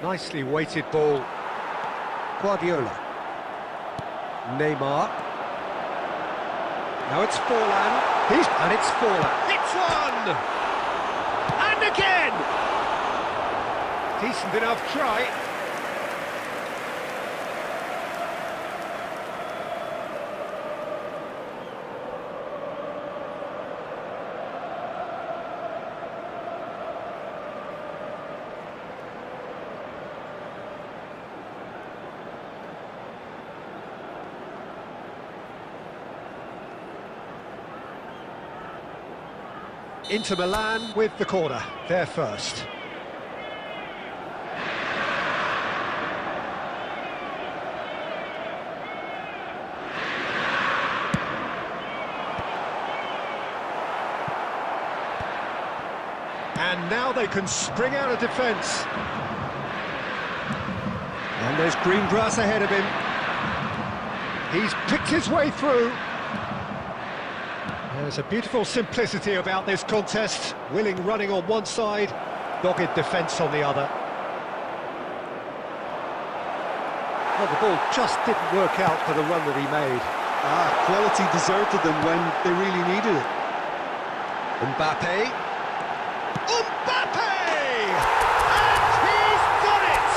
Nicely weighted ball. Guardiola. Neymar. Now it's Forlan. And it's Forlan. It's one! And again! Decent enough try. Into Milan with the corner, there first. And now they can spring out of defence. And there's green grass ahead of him. He's picked his way through. There's a beautiful simplicity about this contest. Willing running on one side, dogged defence on the other. Well, the ball just didn't work out for the run that he made. Quality deserted them when they really needed it. Mbappe. Mbappe! And he's done it!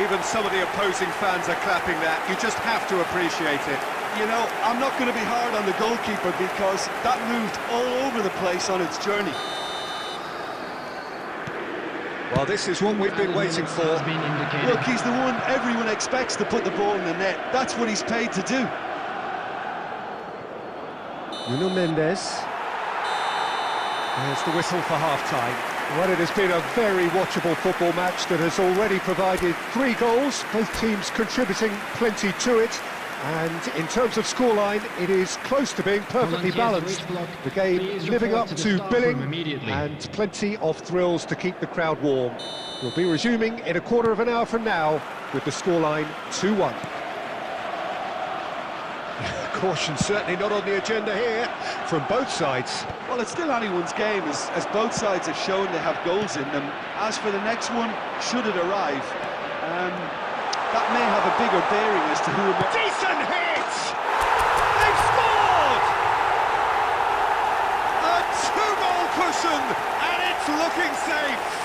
Even some of the opposing fans are clapping that. You just have to appreciate it. You know, I'm not going to be hard on the goalkeeper because that moved all over the place on its journey. Well, this is what we've been waiting for. Look, he's the one everyone expects to put the ball in the net. That's what he's paid to do. Nuno Mendes. There's the whistle for half-time. Well, it has been a very watchable football match that has already provided 3 goals, both teams contributing plenty to it. And in terms of scoreline, it is close to being perfectly balanced. The game living up to billing and plenty of thrills to keep the crowd warm. We'll be resuming in a quarter of an hour from now with the scoreline 2-1. Caution certainly not on the agenda here from both sides. Well, it's still anyone's game, as both sides have shown they have goals in them. As for the next one, should it arrive, that may have a bigger bearing as to who... Decent hit! They've scored! A 2-goal cushion, and it's looking safe.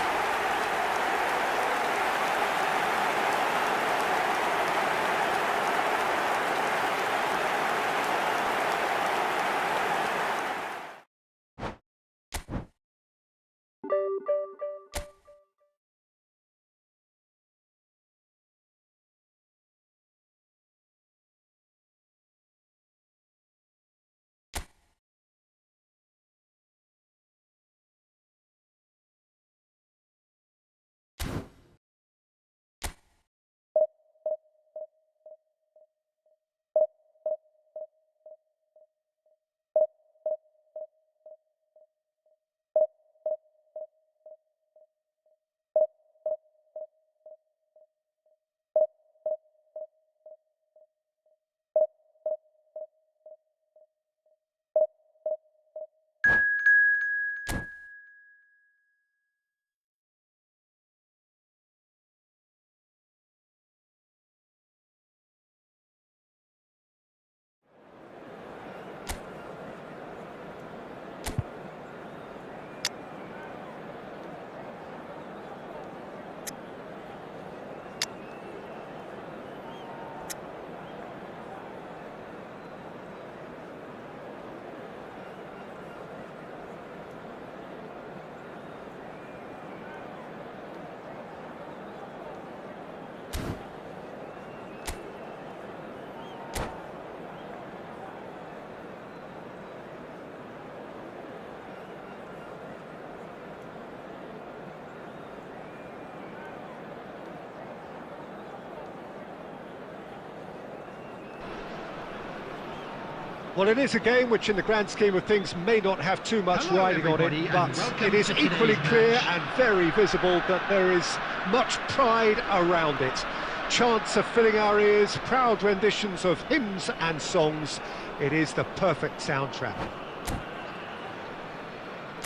Well, it is a game which in the grand scheme of things may not have too much riding on it, but it is equally clear and very visible that there is much pride around it. Chants are filling our ears, proud renditions of hymns and songs. It is the perfect soundtrack.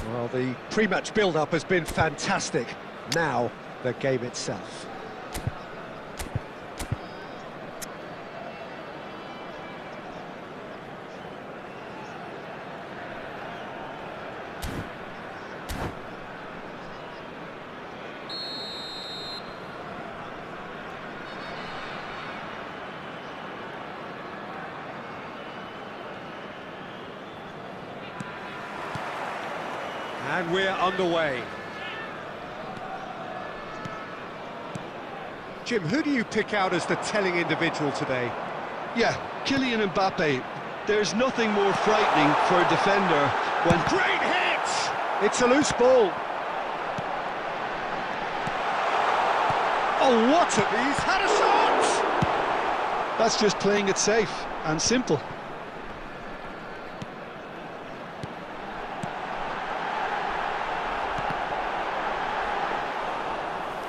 Well, the pre-match build-up has been fantastic. Now, the game itself. And we're underway. Jim, who do you pick out as the telling individual today? Yeah, Kylian Mbappe. There's nothing more frightening for a defender when... Great hit! It's a loose ball. Oh, what a... He's had a shot! That's just playing it safe and simple.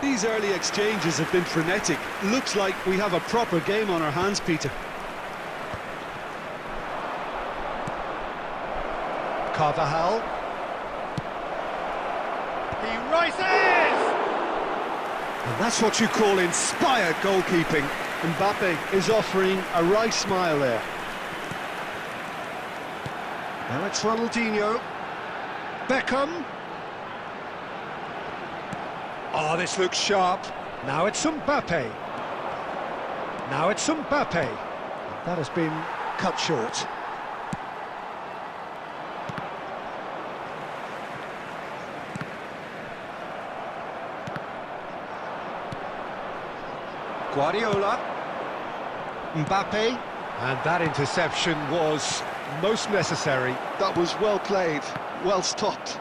These early exchanges have been frenetic. Looks like we have a proper game on our hands, Peter. Carvajal. He rises! And that's what you call inspired goalkeeping. Mbappe is offering a right smile there. Now it's Ronaldinho. Beckham. Oh, this looks sharp. Now it's Mbappe. Now it's Mbappe. That has been cut short. Guardiola. Mbappe. And that interception was most necessary. That was well played, well stopped.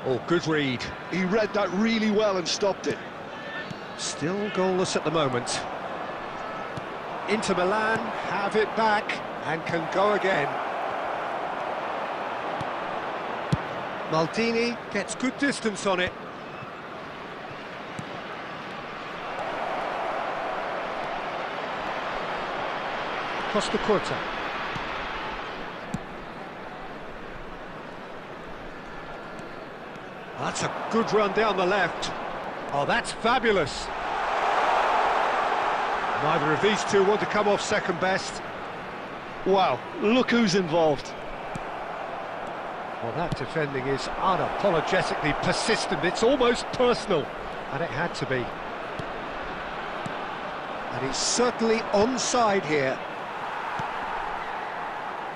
Oh, good read. He read that really well and stopped it. Still goalless at the moment. Inter Milan have it back and can go again. Maldini gets good distance on it. Costa Curta. That's a good run down the left. Oh, that's fabulous. Neither of these two want to come off second best. Wow, look who's involved. Well, that defending is unapologetically persistent. It's almost personal, and it had to be. And he's certainly onside here.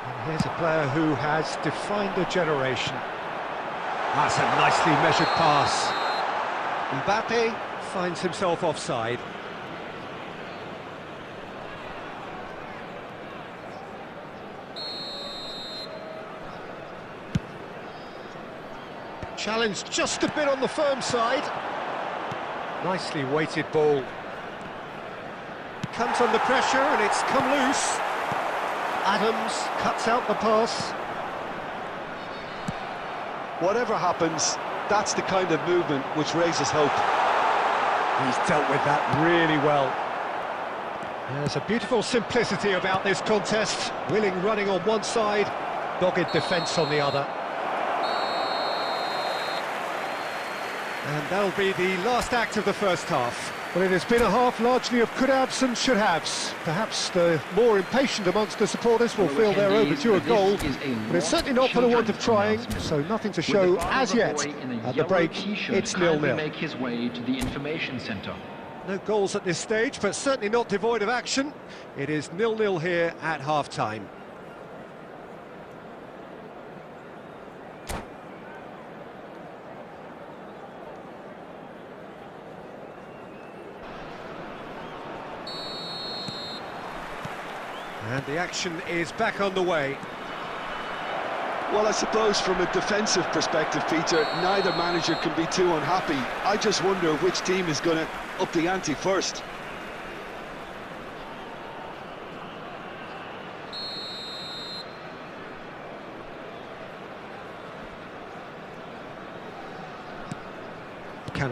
And here's a player who has defined a generation. That's a nicely measured pass. Mbappe finds himself offside. Challenge just a bit on the firm side. Nicely weighted ball. Comes under pressure and it's come loose. Adams cuts out the pass. Whatever happens, that's the kind of movement which raises hope. He's dealt with that really well. There's a beautiful simplicity about this contest. Willing running on one side, dogged defence on the other. And that'll be the last act of the first half. Well, it has been a half largely of could-haves and should-haves. Perhaps the more impatient amongst the supporters will feel they're overdue a goal, but it's certainly not for the want of trying, so nothing to show as yet. At the break, it's 0-0. Make his way to the information centre. No goals at this stage, but certainly not devoid of action. It is 0-0 here at half-time. And the action is back on the way. Well, I suppose from a defensive perspective, Peter, neither manager can be too unhappy. I just wonder which team is going to up the ante first.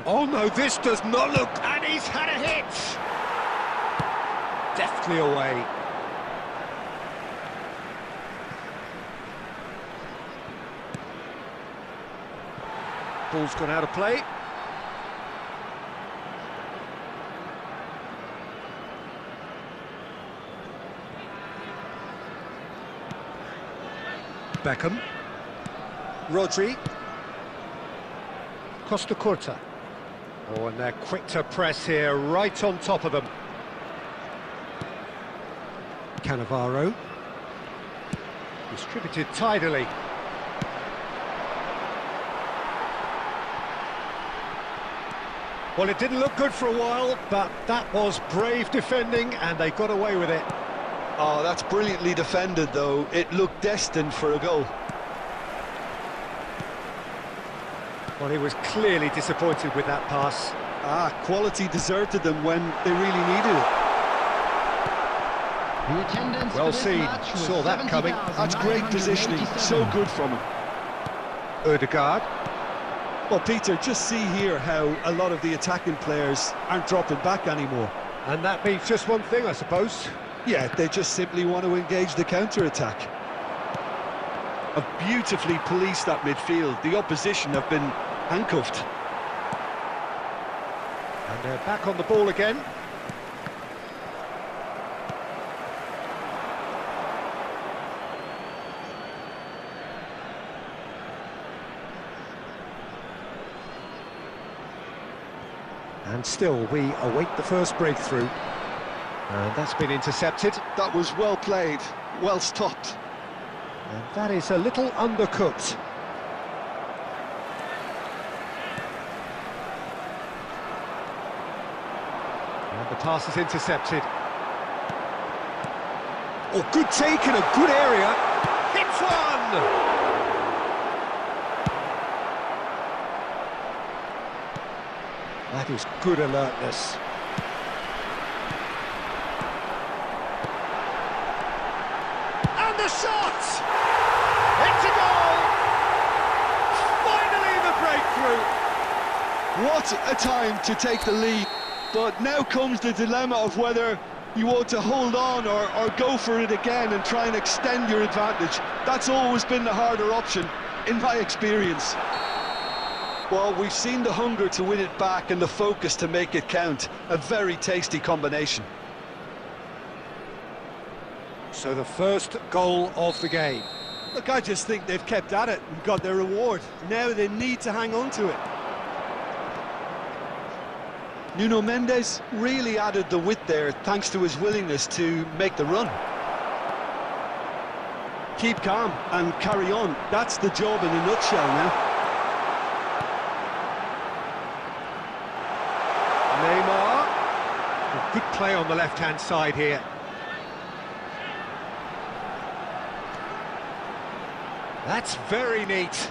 Oh no, this does not look, and he's had a hit! Deftly away. Ball's gone out of play. Beckham. Rodri. Costa Curta. Oh, and they're quick to press here, right on top of them. Cannavaro. Distributed tidily. Well, it didn't look good for a while, but that was brave defending, and they got away with it. Oh, that's brilliantly defended, though. It looked destined for a goal. Well, he was clearly disappointed with that pass. Quality deserted them when they really needed it. The attendance Well for this seen, match was saw that coming. That's great positioning, so good from him. Odegaard. Well, Peter, just see here how a lot of the attacking players aren't dropping back anymore. And that means just one thing, I suppose. Yeah, they just simply want to engage the counter-attack. Have beautifully policed that midfield. The opposition have been handcuffed. And they're back on the ball again. And still, we await the first breakthrough. And that's been intercepted. That was well played, well stopped. And that is a little undercooked. And the pass is intercepted. Oh, good take in a good area. Hits one! That is good alertness. And the shot! It's a goal! Finally the breakthrough! What a time to take the lead. But now comes the dilemma of whether you want to hold on or go for it again and try and extend your advantage. That's always been the harder option, in my experience. Well, we've seen the hunger to win it back and the focus to make it count. A very tasty combination. So the first goal of the game. Look, I just think they've kept at it and got their reward. Now they need to hang on to it. Nuno Mendes really added the width there thanks to his willingness to make the run. Keep calm and carry on. That's the job in a nutshell now. Neymar. Well, good play on the left-hand side here. That's very neat.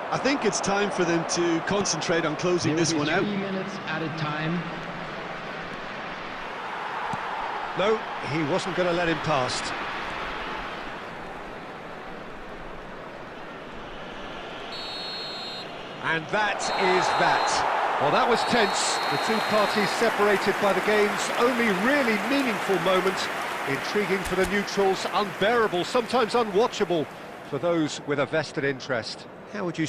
I think it's time for them to concentrate on closing this one out. 3 minutes added time. No, he wasn't going to let him past. And that is that. Well, that was tense. The two parties separated by the game's only really meaningful moment. Intriguing for the neutrals, unbearable, sometimes unwatchable for those with a vested interest. How would you